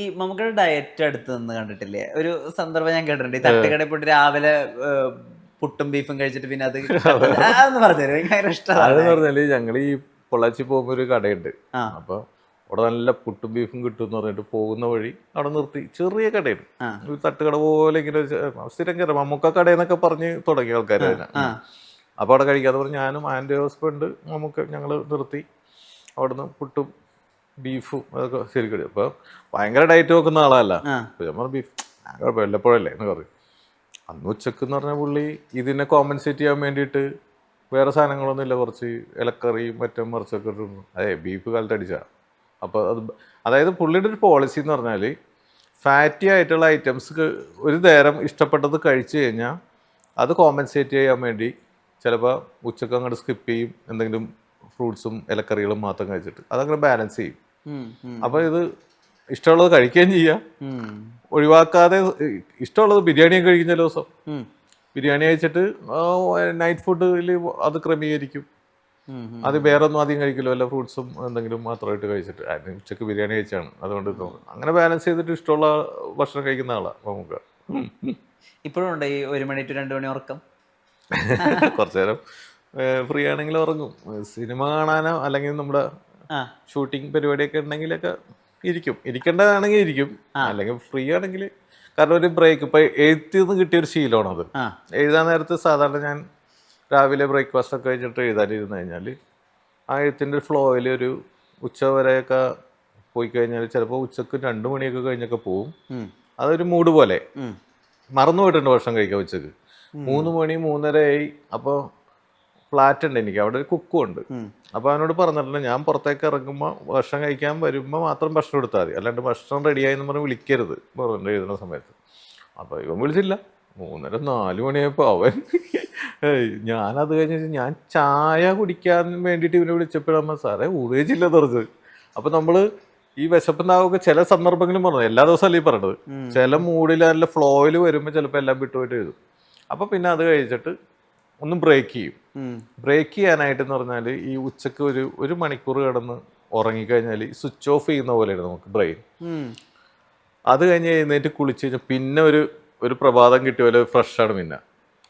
ഈ മമ്മൂക്കയുടെ ഡയറ്റ് അടുത്ത് നിന്ന് കണ്ടിട്ടില്ലേ? ഒരു സന്ദർഭം ഞാൻ കേട്ടിട്ടുണ്ട്. ഈ തട്ടുകടയിൽ പോയിട്ട് രാവിലെ പുട്ടും ബീഫും കഴിച്ചിട്ട് പിന്നെ അത് പറഞ്ഞുതരും, ഭയങ്കര ഇഷ്ടമാണ്. അതെന്ന് പറഞ്ഞാല് ഞങ്ങൾ ഈ പൊള്ളാച്ചി പോകുമ്പോ ഒരു കടയുണ്ട്. അപ്പൊ അവിടെ നല്ല പുട്ടും ബീഫും കിട്ടും എന്ന് പറഞ്ഞിട്ട് പോകുന്ന വഴി അവിടെ നിർത്തി, ചെറിയ കടയാണ്, ഒരു തട്ടുകട പോലെ ഇങ്ങനെ സ്ഥിരം കയറാം, മമ്മൂക്ക കടയെന്നൊക്കെ പറഞ്ഞ് തുടങ്ങിയ ആൾക്കാർ തന്നെ. അപ്പൊ അവിടെ കഴിക്കാതെ പറഞ്ഞ് ഞാനും ആൻഡ് ഹസ്ബൻഡ് ഞങ്ങൾ നിർത്തി. അവിടുന്ന് പുട്ടും ബീഫും അതൊക്കെ ശരിക്കും. അപ്പൊ ഭയങ്കര ഡയറ്റ് നോക്കുന്ന ആളല്ല. നമ്മൾ ബീഫ് വല്ലപ്പോഴല്ലേ എന്ന് പറയും. അന്ന് ഉച്ചക്ക് എന്ന് പറഞ്ഞ പുള്ളി ഇതിനെ കോമ്പൻസേറ്റ് ചെയ്യാൻ വേണ്ടിയിട്ട് വേറെ സാധനങ്ങളൊന്നുമില്ല, കുറച്ച് ഇലക്കറിയും മറ്റും മറിച്ചൊക്കെ ഇട്ടിരുന്നു. അതെ, ബീഫ് കാലത്തടിച്ച. അപ്പോൾ അതായത് പുള്ളിയുടെ ഒരു പോളിസി എന്ന് പറഞ്ഞാൽ ഫാറ്റി ആയിട്ടുള്ള ഐറ്റംസ് ഒരു നേരം ഇഷ്ടപ്പെട്ടത് കഴിച്ചു കഴിഞ്ഞാൽ അത് കോമ്പൻസേറ്റ് ചെയ്യാൻ വേണ്ടി ചിലപ്പോൾ ഉച്ചക്ക് അങ്ങോട്ട് സ്കിപ്പ് ചെയ്യും, എന്തെങ്കിലും ഫ്രൂട്ട്സും ഇലക്കറികളും മാത്രം കഴിച്ചിട്ട് അതങ്ങനെ ബാലൻസ് ചെയ്യും. അപ്പോൾ ഇത് ഇഷ്ടമുള്ളത് കഴിക്കുകയും ചെയ്യാം, ഒഴിവാക്കാതെ. ഇഷ്ടമുള്ളത് ബിരിയാണിയൊക്കെ കഴിക്കും, ചില ദിവസം ബിരിയാണി കഴിച്ചിട്ട് നൈറ്റ് ഫുഡിൽ അത് ക്രമീകരിക്കും. അത് വേറെ ഒന്നും ആദ്യം കഴിക്കില്ല, വല്ല ഫ്രൂട്ട്സും എന്തെങ്കിലും മാത്രമായിട്ട് കഴിച്ചിട്ട്. അതിന് ഉച്ചക്ക് ബിരിയാണി കഴിച്ചാണ്, അതുകൊണ്ട് അങ്ങനെ ബാലൻസ് ചെയ്തിട്ട് ഇഷ്ടമുള്ള ഭക്ഷണം കഴിക്കുന്ന ആളാണ് നമുക്ക്. ഇപ്പോഴും ഉണ്ട് ഈ 1 മണി to 2 മണി ഉറക്കം? കുറച്ചു നേരം ഫ്രീ ആണെങ്കിൽ ഉറങ്ങും. സിനിമ കാണാനോ അല്ലെങ്കിൽ നമ്മുടെ ഷൂട്ടിംഗ് പരിപാടിയൊക്കെ ഉണ്ടെങ്കിലൊക്കെ ഇരിക്കേണ്ടതാണെങ്കിൽ ഇരിക്കും, അല്ലെങ്കിൽ ഫ്രീ ആണെങ്കിൽ. കാരണം ഒരു ബ്രേക്ക് ഇപ്പൊ എഴുത്തിന്ന് കിട്ടിയൊരു ശീലമാണ് അത്. എഴുതാൻ നേരത്ത് സാധാരണ ഞാൻ രാവിലെ ബ്രേക്ക്ഫാസ്റ്റ് ഒക്കെ കഴിഞ്ഞിട്ട് എഴുതാനിരുന്നു കഴിഞ്ഞാൽ ആ എഴുത്തിൻ്റെ ഫ്ലോയിൽ ഒരു ഉച്ച വരെയൊക്കെ പോയി കഴിഞ്ഞാൽ ചിലപ്പോൾ ഉച്ചക്ക് 2 മണിയൊക്കെ കഴിഞ്ഞൊക്കെ പോവും. അതൊരു മൂഡ് പോലെ മറന്നു പോയിട്ടുണ്ട് ഭക്ഷണം കഴിക്കാൻ. ഉച്ചക്ക് 3 മണി 3:30 ആയി. അപ്പോൾ ഫ്ലാറ്റ് ഉണ്ട് എനിക്ക്, അവിടെ ഒരു കുക്കും ഉണ്ട്. അപ്പോൾ അവനോട് പറഞ്ഞിട്ടുണ്ട് ഞാൻ പുറത്തേക്ക് ഇറങ്ങുമ്പോൾ ഭക്ഷണം കഴിക്കാൻ വരുമ്പോൾ മാത്രം ഭക്ഷണം എടുത്താൽ മതി, അല്ലാണ്ട് ഭക്ഷണം റെഡിയായെന്ന് പറഞ്ഞ് വിളിക്കരുത് പറഞ്ഞു എഴുതുന്ന സമയത്ത്. അപ്പോൾ ഇവൻ വിളിച്ചില്ല. 3:30 4 മണിയായപ്പോൾ അവൻ ഞാനത് കഴിഞ്ഞ് ഞാൻ ചായ കുടിക്കാൻ വേണ്ടിയിട്ട് ഇവനെ വിളിച്ചപ്പോഴാകുമ്പോൾ സാറേ ഊതേച്ചില്ല തുറച്ചത്. അപ്പോൾ നമ്മൾ ഈ വിശപ്പുണ്ടാവുക ചില സന്ദർഭങ്ങളും പറഞ്ഞു, എല്ലാ ദിവസവും അല്ലേ പറഞ്ഞത്, ചില മൂഡിൽ നല്ല ഫ്ലോയിൽ വരുമ്പോൾ ചിലപ്പോൾ എല്ലാം വിട്ടുപോയിട്ട് എഴുതും. അപ്പോൾ പിന്നെ അത് കഴിച്ചിട്ട് ഒന്ന് ബ്രേക്ക് ചെയ്യും. ബ്രേക്ക് ചെയ്യാനായിട്ടെന്ന് പറഞ്ഞാൽ ഈ ഉച്ചക്ക് ഒരു മണിക്കൂർ കിടന്ന് ഉറങ്ങിക്കഴിഞ്ഞാൽ സ്വിച്ച് ഓഫ് ചെയ്യുന്ന പോലെയാണ് നമുക്ക് ബ്രെയിൻ. അത് കഴിഞ്ഞ് എഴുന്നേറ്റ് കുളിച്ച് കഴിഞ്ഞാൽ പിന്നെ ഒരു പ്രഭാതം കിട്ടിയ പോലെ ഫ്രഷാണ്. പിന്നെ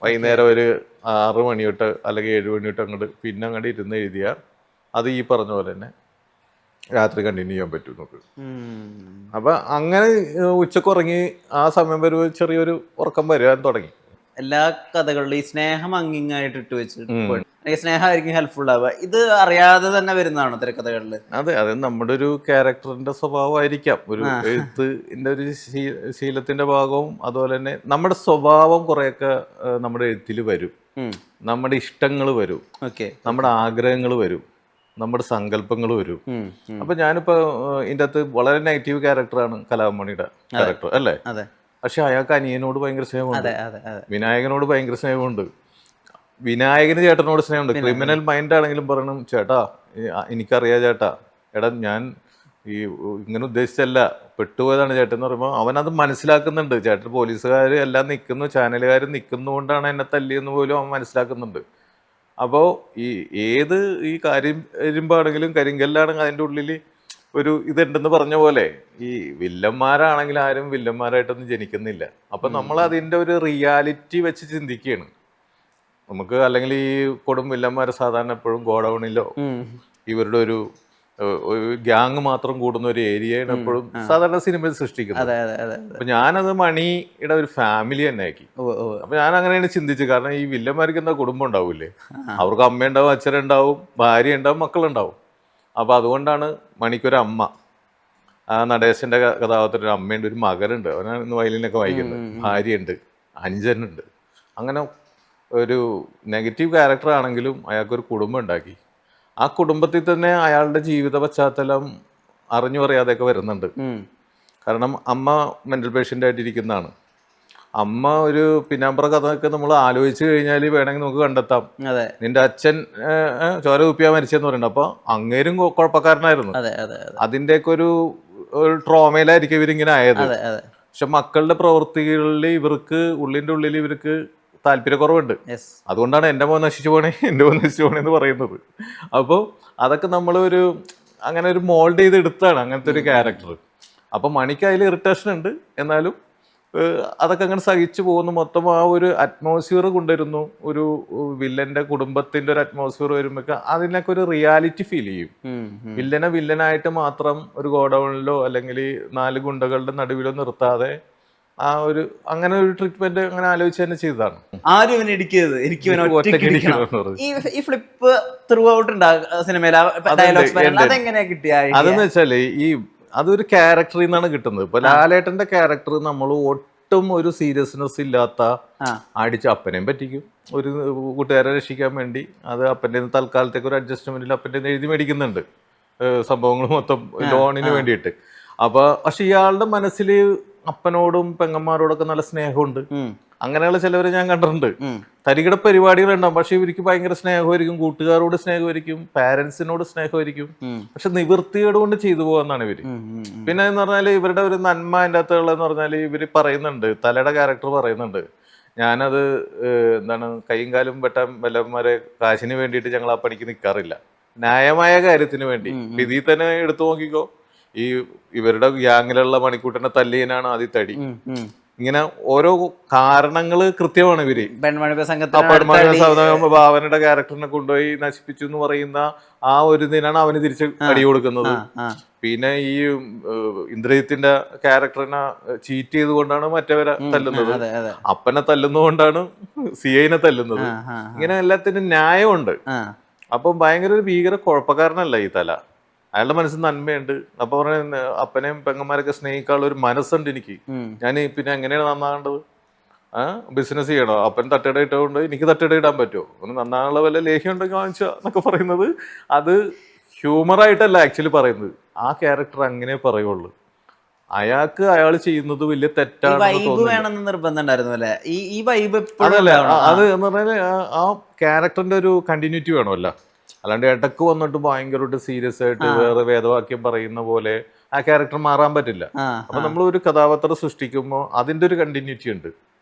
വൈകുന്നേരം ഒരു 6 മണി തൊട്ട് അല്ലെങ്കിൽ 7 മണി തൊട്ട് അങ്ങോട്ട് പിന്നെ അങ്ങോട്ട് ഇരുന്ന് എഴുതിയാൽ അത് ഈ പറഞ്ഞ പോലെ തന്നെ രാത്രി കണ്ടിന്യൂ ചെയ്യാൻ പറ്റും നമുക്ക്. അപ്പൊ അങ്ങനെ ഉച്ചക്ക് ഉറങ്ങി ആ സമയം വരുമ്പോൾ ചെറിയൊരു ഉറക്കം വരാൻ തുടങ്ങി. എല്ലാ കഥകളിലും ഈ സ്നേഹം അങ്ങിങ്ങായിട്ട് ഇട്ട് വെച്ചിട്ട് സ്നേഹമായിരിക്കും ഹെൽപ്ഫുൾ ആവുക. ഇത് അറിയാതെ തന്നെ വരുന്നതാണോ തിരക്കഥകളിൽ? അതെ, അത് നമ്മുടെ ഒരു ക്യാരക്ടറിന്റെ സ്വഭാവമായിരിക്കാം, ഒരു എഴുത്തിന്റെ ഒരു ശീലത്തിന്റെ ഭാഗവും. അതുപോലെ തന്നെ നമ്മുടെ സ്വഭാവം കുറെയൊക്കെ നമ്മുടെ എഴുത്തിൽ വരും. നമ്മുടെ ഇഷ്ടങ്ങൾ വരും, നമ്മുടെ ആഗ്രഹങ്ങൾ വരും, നമ്മുടെ സങ്കല്പങ്ങൾ വരും. അപ്പൊ ഞാനിപ്പോ ഇതിൻ്റെ അകത്ത് വളരെ നെഗറ്റീവ് ക്യാരക്ടറാണ് കലാമണിയുടെ ക്യാരക്ടർ അല്ലേ? പക്ഷെ അയാൾക്ക് അനിയനോട് ഭയങ്കര സ്നേഹമുണ്ട്, വിനായകനോട് ഭയങ്കര സ്നേഹമുണ്ട്, വിനായകന് ചേട്ടനോട് സ്നേഹമുണ്ട്. ക്രിമിനൽ മൈൻഡ് ആണെങ്കിലും പറയണം, ചേട്ടാ എനിക്കറിയാം ചേട്ടാ, എടാ ഞാൻ ഈ ഇങ്ങനെ ഉദ്ദേശിച്ചല്ല, പെട്ടുപോയതാണ് ചേട്ടൻ എന്ന് പറയുമ്പോൾ അവനത് മനസ്സിലാക്കുന്നുണ്ട്. ചേട്ടൻ പോലീസുകാർ എല്ലാം നിൽക്കുന്നു, ചാനലുകാർ നിൽക്കുന്നതുകൊണ്ടാണ് എന്നെ തല്ലിയെന്ന് പോലും അവൻ മനസ്സിലാക്കുന്നുണ്ട്. അപ്പോൾ ഈ കാര്യം വരുമ്പോഴാണെങ്കിലും കരിങ്കല്ലാണെങ്കിൽ അതിൻ്റെ ഉള്ളിൽ ഒരു ഇതുണ്ടെന്ന് പറഞ്ഞ പോലെ ഈ വില്ലന്മാരാണെങ്കിൽ ആരും വില്ലന്മാരായിട്ടൊന്നും ജനിക്കുന്നില്ല. അപ്പം നമ്മൾ അതിൻ്റെ ഒരു റിയാലിറ്റി വെച്ച് ചിന്തിക്കുകയാണ് നമുക്ക്. അല്ലെങ്കിൽ ഈ കൊടും വില്ലന്മാർ സാധാരണ എപ്പോഴും ഗോഡൌണിലോ ഇവരുടെ ഒരു ഗ്യാങ് മാത്രം കൂടുന്ന ഒരു ഏരിയയാണ് എപ്പോഴും സാധാരണ സിനിമയിൽ സൃഷ്ടിക്കുന്നത്. അപ്പൊ ഞാനത് മണിയുടെ ഒരു ഫാമിലി തന്നെ ആക്കി. അപ്പൊ ഞാൻ അങ്ങനെയാണ് ചിന്തിച്ചത്. കാരണം ഈ വില്ലന്മാർക്ക് എന്താ കുടുംബം ഉണ്ടാവൂലേ, അവർക്ക് അമ്മയുണ്ടാവും, അച്ഛനുണ്ടാവും, ഭാര്യ ഉണ്ടാവും, മക്കളുണ്ടാവും. അപ്പൊ അതുകൊണ്ടാണ് മണിക്കൊരു അമ്മ, ആ നടേശന്റെ കഥാപാത്രത്തിന് ഒരു അമ്മയുണ്ട്, ഒരു മകനുണ്ട്, അവനാണ് ഇന്ന് വയലിനൊക്കെ വായിക്കുന്നത്, ഭാര്യയുണ്ട്, അനുജനുണ്ട്. അങ്ങനെ ഒരു നെഗറ്റീവ് ക്യാരക്ടർ ആണെങ്കിലും അയാൾക്കൊരു കുടുംബം ഉണ്ടാക്കി. ആ കുടുംബത്തിൽ തന്നെ അയാളുടെ ജീവിത പശ്ചാത്തലം അറിഞ്ഞു പറയാതെയൊക്കെ വരുന്നുണ്ട്. കാരണം അമ്മ മെന്റൽ പേഷ്യൻ്റ് ആയിട്ടിരിക്കുന്നതാണ്. അമ്മ ഒരു പിന്നാമ്പുറ കഥയൊക്കെ നമ്മൾ ആലോചിച്ച് കഴിഞ്ഞാൽ വേണമെങ്കിൽ നമുക്ക് കണ്ടെത്താം. നിന്റെ അച്ഛൻ ചോര കുപ്പിയാ മരിച്ചെന്ന് പറയുന്നത്. അപ്പൊ അങ്ങേരും കുഴപ്പക്കാരനായിരുന്നു. അതിൻ്റെയൊക്കെ ഒരു ട്രോമയിലായിരിക്കും ഇവരിങ്ങനെ ആയത്. പക്ഷെ മക്കളുടെ പ്രവൃത്തികളിൽ ഇവർക്ക് ഉള്ളിൻ്റെ ഉള്ളിൽ ഇവർക്ക് താല്പര്യക്കുറവുണ്ട്. അതുകൊണ്ടാണ് എൻ്റെ മോൻ നശിച്ചു പോണേ, എൻ്റെ മോൻ നശിച്ചു പോണേ എന്ന് പറയുന്നത്. അപ്പോൾ അതൊക്കെ നമ്മൾ അങ്ങനെ ഒരു മോൾഡ് ചെയ്ത് എടുത്താണ് അങ്ങനത്തെ ഒരു ക്യാരക്ടർ. അപ്പം മണിക്ക് അതിൽ ഇറിറ്റേഷൻ ഉണ്ട്, എന്നാലും അതൊക്കെ അങ്ങനെ സഹിച്ചു പോകുന്നു. മൊത്തം ആ ഒരു അറ്റ്മോസ്ഫിയർ കൊണ്ടുവരുന്നു. ഒരു വില്ലന്റെ കുടുംബത്തിന്റെ ഒരു അറ്റ്മോസ്ഫിയർ വരുമ്പോൾ അതിനൊക്കെ ഒരു റിയാലിറ്റി ഫീൽ ചെയ്യും. വില്ലനായിട്ട് മാത്രം ഒരു ഗോഡൌണിലോ അല്ലെങ്കിൽ 4 ഗുണ്ടകളുടെ നടുവിലോ നിർത്താതെ ആ ഒരു അങ്ങനെ ഒരു ട്രീറ്റ്മെന്റ് അങ്ങനെ ആലോചിച്ച് തന്നെ ചെയ്തതാണ്. ആരും ഇവനെ ഇടിക്കരുത്, ഈ ഫ്ലിപ്പ് ത്രൂ ഔട്ട് സിനിമയിൽ അതെങ്ങനെയാ കിട്ടിയ? അതെന്ന് വെച്ചാല് അതൊരു ക്യാരക്ടറിൽ നിന്നാണ് കിട്ടുന്നത്. ഇപ്പൊ ലാലേട്ടന്റെ ക്യാരക്ടർ നമ്മൾ ഒട്ടും ഒരു സീരിയസ്നെസ് ഇല്ലാത്ത അടിച്ച് അപ്പനെയും പറ്റിക്കും, ഒരു കൂട്ടുകാരെ രക്ഷിക്കാൻ വേണ്ടി അത് അപ്പൻ്റെ തൽക്കാലത്തേക്ക് ഒരു അഡ്ജസ്റ്റ്മെന്റിൽ അപ്പൻ്റെ എഴുതി മേടിക്കുന്നുണ്ട് സംഭവങ്ങൾ മൊത്തം ലോണിന് വേണ്ടിയിട്ട്. പക്ഷെ ഇയാളുടെ മനസ്സിൽ അപ്പനോടും പെങ്ങന്മാരോടൊക്കെ നല്ല സ്നേഹമുണ്ട്. അങ്ങനെയുള്ള ചിലവരെ ഞാൻ കണ്ടിട്ടുണ്ട്. തരികിട പരിപാടികളുണ്ടാവും, പക്ഷെ ഇവർക്ക് ഭയങ്കര സ്നേഹമായിരിക്കും, കൂട്ടുകാരോട് സ്നേഹമായിരിക്കും, പാരന്റ്സിനോട് സ്നേഹമായിരിക്കും. പക്ഷെ നിവൃത്തിയോട് കൊണ്ട് ചെയ്തു പോകാന്നാണ് ഇവര്. പിന്നെ എന്ന് പറഞ്ഞാൽ ഇവരുടെ ഒരു നന്മ അതിൻ്റെ അകത്തുള്ളതെന്ന് പറഞ്ഞാൽ ഇവര് പറയുന്നുണ്ട്, തലയുടെ ക്യാരക്ടർ പറയുന്നുണ്ട്, ഞാനത് എന്താണ് കൈയും കാലും വെട്ടാൻ വല്ലവന്മാരെ കാശിന് വേണ്ടിയിട്ട് ഞങ്ങൾ ആ പണിക്ക് നിൽക്കാറില്ല, ന്യായമായ കാര്യത്തിന് വേണ്ടി. ഇതിൽ തന്നെ എടുത്തു നോക്കിക്കോ, ഇവരുടെ ഗ്യാങ്ങിലുള്ള മണിക്കൂട്ടന്റെ തല്ലിയനാണ് ആദ്യ തടി. ഇങ്ങനെ ഓരോ കാരണങ്ങള് കൃത്യമാണ് ഇവര്. ഭാവനയുടെ ക്യാരക്ടറിനെ കൊണ്ടുപോയി നശിപ്പിച്ചു എന്ന് പറയുന്ന ആ ഒരു ഇതിനാണ് അവന് തിരിച്ച് അടി കൊടുക്കുന്നത്. പിന്നെ ഈ ഇന്ദ്രജിത്തിന്റെ ക്യാരക്ടറിനെ ചീറ്റ് ചെയ്തുകൊണ്ടാണ് മറ്റവരെ തല്ലുന്നത്, അപ്പനെ തല്ലുന്നതുകൊണ്ടാണ് സിഐനെ തല്ലുന്നത്. ഇങ്ങനെ എല്ലാത്തിനും ന്യായമുണ്ട്. അപ്പം ഭയങ്കര ഒരു ഭീകര കുഴപ്പക്കാരനല്ല ഈ തല. അയാളുടെ മനസ്സിൽ നന്മയുണ്ട്. അപ്പൊ പറഞ്ഞ അപ്പനെയും പെങ്ങന്മാരൊക്കെ സ്നേഹിക്കാനുള്ള ഒരു മനസ്സുണ്ട് എനിക്ക്. ഞാൻ പിന്നെ എങ്ങനെയാണ് നന്നാകേണ്ടത്? ബിസിനസ് ചെയ്യണോ? അപ്പൻ തട്ടിട ഇട്ടുകൊണ്ട് എനിക്ക് തട്ടിട ഇടാൻ പറ്റുമോ? ഒന്ന് നന്നാനുള്ള വല്ല ലേഹ്യം ഉണ്ടെങ്കിൽ വാങ്ങിച്ചോ എന്നൊക്കെ പറയുന്നത് അത് ഹ്യൂമറായിട്ടല്ല ആക്ച്വലി പറയുന്നത്. ആ ക്യാരക്ടർ അങ്ങനെ പറയുള്ളൂ. അയാൾക്ക് അയാൾ ചെയ്യുന്നത് വലിയ തെറ്റാണെന്ന് നിർബന്ധം. അതല്ല, അത് എന്ന് പറഞ്ഞാൽ ആ ക്യാരക്ടറിന്റെ ഒരു കണ്ടിന്യൂറ്റി വേണമല്ല. അല്ലാണ്ട് ഇടക്ക് വന്നിട്ട് ഭയങ്കരമായിട്ട് സീരിയസ് ആയിട്ട് വേറെ വേദവാക്യം പറയുന്ന പോലെ ആ ക്യാരക്ടർ മാറാൻ പറ്റില്ല. അപ്പൊ നമ്മൾ ഒരു കഥാപാത്രം സൃഷ്ടിക്കുമ്പോൾ അതിന്റെ ഒരു കണ്ടിന്യൂറ്റി ഉണ്ട്.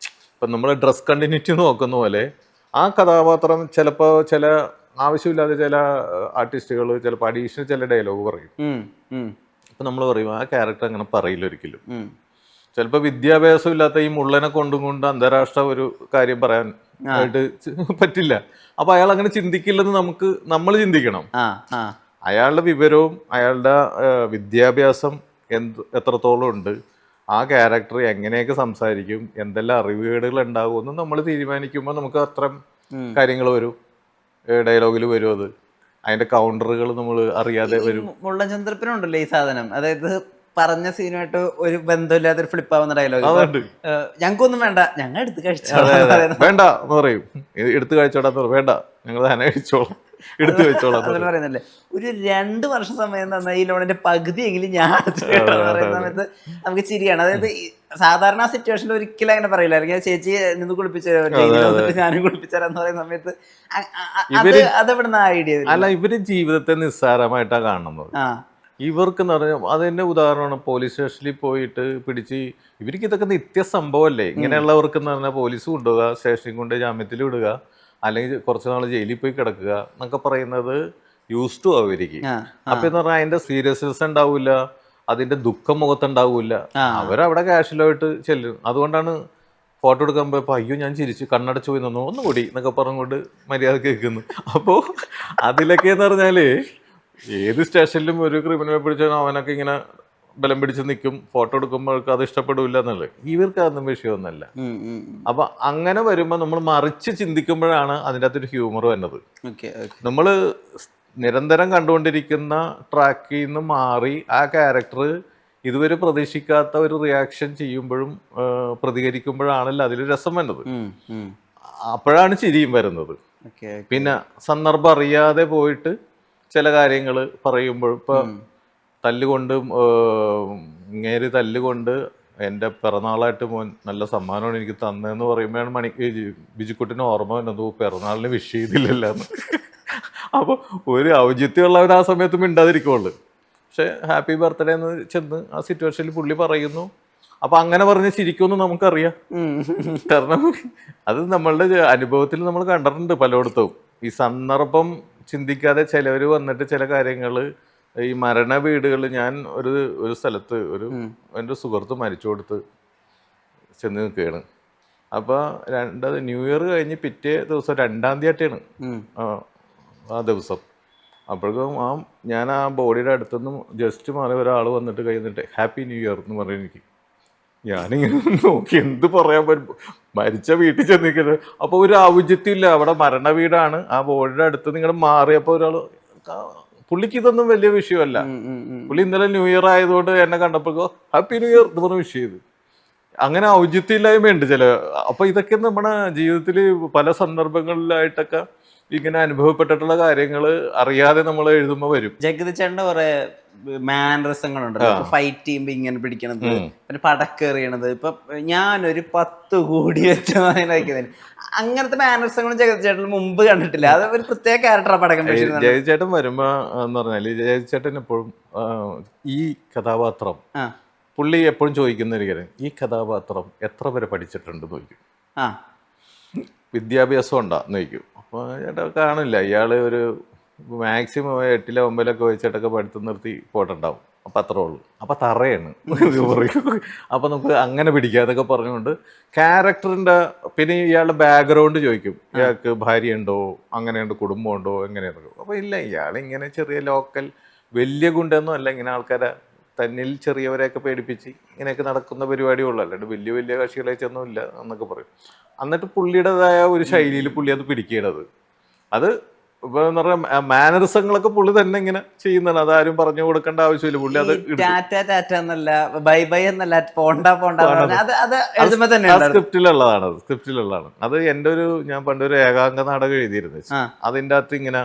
ഇപ്പൊ നമ്മൾ ഡ്രസ് കണ്ടിന്യൂറ്റി നോക്കുന്ന പോലെ ആ കഥാപാത്രം ചിലപ്പോ ചില ആവശ്യമില്ലാതെ ചില ആർട്ടിസ്റ്റുകൾ ചിലപ്പോൾ അഡീഷണൽ ചില ഡയലോഗ് പറയും. അപ്പൊ നമ്മൾ പറയും ആ ക്യാരക്ടർ അങ്ങനെ പറയില്ല ഒരിക്കലും. ചിലപ്പോൾ വിദ്യാഭ്യാസം ഇല്ലാത്ത ഈ മുള്ളനെ കൊണ്ട് അന്താരാഷ്ട്ര ഒരു കാര്യം പറയാൻ ആയിട്ട് പറ്റില്ല. അപ്പൊ അയാൾ അങ്ങനെ ചിന്തിക്കില്ലെന്ന് നമ്മൾ ചിന്തിക്കണം. അയാളുടെ വിവരവും അയാളുടെ വിദ്യാഭ്യാസം എത്രത്തോളം ഉണ്ട്, ആ ക്യാരക്ടർ എങ്ങനെയൊക്കെ സംസാരിക്കും, എന്തെല്ലാം അറിവുകേടുകൾ ഉണ്ടാകുമെന്ന് നമ്മൾ തീരുമാനിക്കുമ്പോൾ നമുക്ക് അത്തരം കാര്യങ്ങൾ വരും, ഡയലോഗിൽ വരും. അത് അതിന്റെ കൗണ്ടറുകൾ നമ്മൾ അറിയാതെ വരും. മുള്ളൻ ചന്ദ്രപ്പനുണ്ടല്ലോ ഈ സാധനം, അതായത് പറഞ്ഞ സീനുമായിട്ട് ഒരു ബന്ധമില്ലാത്തൊരു ഫ്ലിപ്പ് ആവുന്ന ഡയലോഗ്. ഞങ്ങൾക്കൊന്നും വേണ്ട, ഞങ്ങൾ എടുത്ത് കഴിച്ചോ, വേണ്ട എന്ന് പറയും. എടുത്ത് കഴിച്ചോടാന്ന് പറയും. വേണ്ട, ഞങ്ങൾ തന്നെ കഴിച്ചോളാം, എടുത്ത് വെച്ചോളാം പറയുന്നല്ലേ. ഒരു 2 വർഷം സമയം തന്ന ഈ ലോണിന്റെ പകുതിയെങ്കിലും ഞാൻ പറയുന്ന സമയത്ത് നമുക്ക് ചിരിയാണ്. അതായത് സാധാരണ സിറ്റുവേഷനിൽ ഒരിക്കലും അങ്ങനെ പറയില്ല, അല്ലെങ്കിൽ ചേച്ചി നിന്ന് കുളിപ്പിച്ചു ഞാനും കുളിപ്പിച്ചാരെന്ന് പറയുന്ന സമയത്ത് അതെവിടുന്ന ഐഡിയ അല്ല. ഇവര് ജീവിതത്തെ നിസ്സാരമായിട്ടാണ് കാണുന്നത്. ഇവർക്ക് എന്ന് പറഞ്ഞാൽ അതിന്റെ ഉദാഹരണമാണ് പോലീസ് സ്റ്റേഷനിൽ പോയിട്ട് പിടിച്ച്, ഇവർക്ക് ഇതൊക്കെ നിത്യസംഭവമല്ലേ. ഇങ്ങനെയുള്ളവർക്ക് എന്ന് പറഞ്ഞാൽ പോലീസ് കൊണ്ടുപോകുക, സ്റ്റേഷനിൽ കൊണ്ട് ജാമ്യത്തിൽ വിടുക, അല്ലെങ്കിൽ കുറച്ച് നാൾ ജയിലിൽ പോയി കിടക്കുക എന്നൊക്കെ പറയുന്നത് യൂസ് ടു അവർക്ക്. അപ്പൊ എന്ന് പറഞ്ഞാൽ അതിന്റെ സീരിയസ്നെസ് ഉണ്ടാവില്ല, അതിന്റെ ദുഃഖം മുഖത്തുണ്ടാവില്ല. അവരവിടെ കാഷ്വലായിട്ട് ചെല്ലും. അതുകൊണ്ടാണ് ഫോട്ടോ എടുക്കാൻ പോയപ്പോൾ അയ്യോ ഞാൻ ചിരിച്ചു കണ്ണടച്ചു പോയി നിന്നു ഒന്നുകൂടി എന്നൊക്കെ പറഞ്ഞുകൊണ്ട് മര്യാദ കേൾക്കുന്നു. അപ്പോൾ അതിലൊക്കെ എന്ന് പറഞ്ഞാല് ഏത് സ്റ്റേഷനിലും ഒരു ക്രിമിനൽ പിടിച്ചാൽ അവനൊക്കെ ഇങ്ങനെ ബലം പിടിച്ച് നിൽക്കും, ഫോട്ടോ എടുക്കുമ്പോഴൊക്കെ അത് ഇഷ്ടപ്പെടില്ല എന്നുള്ളത്. ഇവർക്ക് അതൊന്നും വിഷയമൊന്നുമല്ല. അപ്പൊ അങ്ങനെ വരുമ്പോൾ നമ്മൾ മറിച്ച് ചിന്തിക്കുമ്പോഴാണ് അതിൻ്റെ അകത്തൊരു ഹ്യൂമർ വരുന്നത്. നമ്മൾ നിരന്തരം കണ്ടുകൊണ്ടിരിക്കുന്ന ട്രാക്കിൽ നിന്ന് മാറി ആ ക്യാരക്ടർ ഇതുവരെ പ്രതീക്ഷിക്കാത്ത ഒരു റിയാക്ഷൻ ചെയ്യുമ്പോഴും പ്രതികരിക്കുമ്പോഴാണല്ലോ അതിൽ രസം വരുന്നത്. അപ്പോഴാണ് ചിരിയും വരുന്നത്. പിന്നെ സന്ദർഭം അറിയാതെ പോയിട്ട് ചില കാര്യങ്ങൾ പറയുമ്പോഴും, ഇപ്പൊ തല്ലുകൊണ്ട് ഇങ്ങേര് തല്ലുകൊണ്ട് എൻ്റെ പിറന്നാളായിട്ട് മോൻ നല്ല സമ്മാനമാണ് എനിക്ക് തന്നതെന്ന് പറയുമ്പോഴാണ് ബിജുക്കുട്ടിന് ഓർമ്മ വന്നത് പിറന്നാളിന് വിഷ് ചെയ്തില്ലല്ലോ എന്ന്. അപ്പോൾ ഒരു ഔചിത്യമുള്ളവർ ആ സമയത്ത് മിണ്ടാതിരിക്കുള്ളൂ. പക്ഷെ ഹാപ്പി ബർത്ത്ഡേ എന്ന് ചെന്ന് ആ സിറ്റുവേഷനിൽ പുള്ളി പറയുന്നു. അപ്പൊ അങ്ങനെ പറഞ്ഞ് ചിരിക്കുമെന്ന് നമുക്കറിയാം. കാരണം അത് നമ്മളുടെ അനുഭവത്തിൽ നമ്മൾ കണ്ടിട്ടുണ്ട് പലയിടത്തും. ഈ സന്ദർഭം ചിന്തിക്കാതെ ചിലവർ വന്നിട്ട് ചില കാര്യങ്ങൾ ഈ മരണ വീടുകളിൽ, ഞാൻ ഒരു സ്ഥലത്ത് എൻ്റെ സുഹൃത്ത് മരിച്ചു കൊടുത്ത് ചെന്ന് നിൽക്കുകയാണ്. അപ്പോൾ ന്യൂ ഇയർ കഴിഞ്ഞ് പിറ്റേ ദിവസം 2-ാം തീയതിയായിട്ടാണ് ആ ദിവസം. അപ്പോഴേക്കും ഞാൻ ആ ബോഡിയുടെ അടുത്തുനിന്ന് ജസ്റ്റ് മാറി ഒരാൾ വന്നിട്ട് കഴിഞ്ഞിട്ട് ഹാപ്പി ന്യൂ ഇയർ എന്ന് പറയും. എനിക്ക് ഞാനിങ്ങനെ നോക്കി എന്ത് പറയാൻ പറ്റും, മരിച്ച വീട്ടിൽ ചെന്നിരിക്കുന്നത്. അപ്പോൾ ഒരു ഔചിത്യമില്ല, അവിടെ മരണ വീടാണ്, ആ ബോഡിയുടെ അടുത്ത് നിങ്ങൾ മാറിയപ്പോൾ ഒരാൾ, പുള്ളിക്ക് ഇതൊന്നും വലിയ വിഷയമല്ല. പുള്ളി ഇന്നലെ ന്യൂ ഇയർ ആയതുകൊണ്ട് എന്നെ കണ്ടപ്പോൾ ഹാപ്പി ന്യൂ ഇയർ എന്ന് പറഞ്ഞ് വിഷ് ചെയ്തു. അങ്ങനെ ഔചിത്യമില്ലായ്മയുണ്ട് ചില. അപ്പൊ ഇതൊക്കെ നമ്മുടെ ജീവിതത്തിൽ പല സന്ദർഭങ്ങളിലായിട്ടൊക്കെ ഇങ്ങനെ അനുഭവപ്പെട്ടിട്ടുള്ള കാര്യങ്ങൾ അറിയാതെ നമ്മൾ എഴുതുമ്പോൾ വരും. ജഗതി ചേട്ടൻ്റെ കുറെ മാനറിസങ്ങളുണ്ടല്ലോ. ഫൈറ്റ് ചെയ്യുമ്പോ ഇങ്ങനെ പിടിക്കണത്, പിന്നെ പടക്കേറിയണത്. ഇപ്പൊ ഞാനൊരു 10 കോടി വെച്ച് അങ്ങനത്തെ മാനറിസങ്ങളും ജഗതി ചേട്ടൻ മുമ്പ് കണ്ടിട്ടില്ല. അത് ഒരു പ്രത്യേക ക്യാരക്ടറാണ് പടക്കം. ജഗതി ചേട്ടൻ വരുമ്പോ എന്ന് പറഞ്ഞാല് ജഗതി ചേട്ടൻ എപ്പോഴും ഈ കഥാപാത്രം പുള്ളി എപ്പോഴും ചോദിക്കുന്ന ഒരു കാര്യം, ഈ കഥാപാത്രം എത്ര വരെ പഠിച്ചിട്ടുണ്ട് ചോദിക്കും. വിദ്യാഭ്യാസം ഉണ്ടാന്ന് ചോദിക്കും. അപ്പോൾ ചേട്ടാ കാണില്ല, ഇയാള് ഒരു മാക്സിമം 8-ലോ 9-ലൊക്കെ വെച്ചിട്ടൊക്കെ പഠിത്തം നിർത്തി പോയിട്ടുണ്ടാവും. അപ്പം അത്രേ ഉള്ളൂ. അപ്പം തറയാണ് പറയും. അപ്പം നമുക്ക് അങ്ങനെ പിടിക്കാതൊക്കെ പറഞ്ഞുകൊണ്ട് ക്യാരക്ടറിൻ്റെ, പിന്നെ ഇയാളുടെ ബാക്ക്ഗ്രൗണ്ട് ചോദിക്കും. ഇയാൾക്ക് ഭാര്യയുണ്ടോ, അങ്ങനെയുണ്ട്, കുടുംബമുണ്ടോ, എങ്ങനെയാണ്. അപ്പോൾ ഇല്ല, ഇയാളിങ്ങനെ ചെറിയ ലോക്കൽ വലിയ ഗുണ്ടൊന്നും അല്ല, ഇങ്ങനെ ആൾക്കാരെ തന്നിൽ ചെറിയവരെയൊക്കെ പേടിപ്പിച്ച് ഇങ്ങനെയൊക്കെ നടക്കുന്ന പരിപാടിയുള്ളൂ, അല്ലാണ്ട് വലിയ വലിയ കക്ഷികളൊന്നും ഇല്ല എന്നൊക്കെ പറയും. എന്നിട്ട് പുള്ളിയുടേതായ ഒരു ശൈലിയിൽ പുള്ളി അത് പിടിക്കേണ്ടത്. അത് ഇപ്പൊ എന്ന് പറഞ്ഞാൽ മാനറിസങ്ങളൊക്കെ പുള്ളി തന്നെ ഇങ്ങനെ ചെയ്യുന്നതാണ്. അതാരും പറഞ്ഞു കൊടുക്കേണ്ട ആവശ്യമില്ല. പുള്ളി അത് സ്ക്രിപ്റ്റിലുള്ളതാണ്. അത് എൻ്റെ ഞാൻ പണ്ടൊരു ഏകാംഗ നാടകം എഴുതിയിരുന്നു. അതിൻ്റെ അകത്ത് ഇങ്ങനെ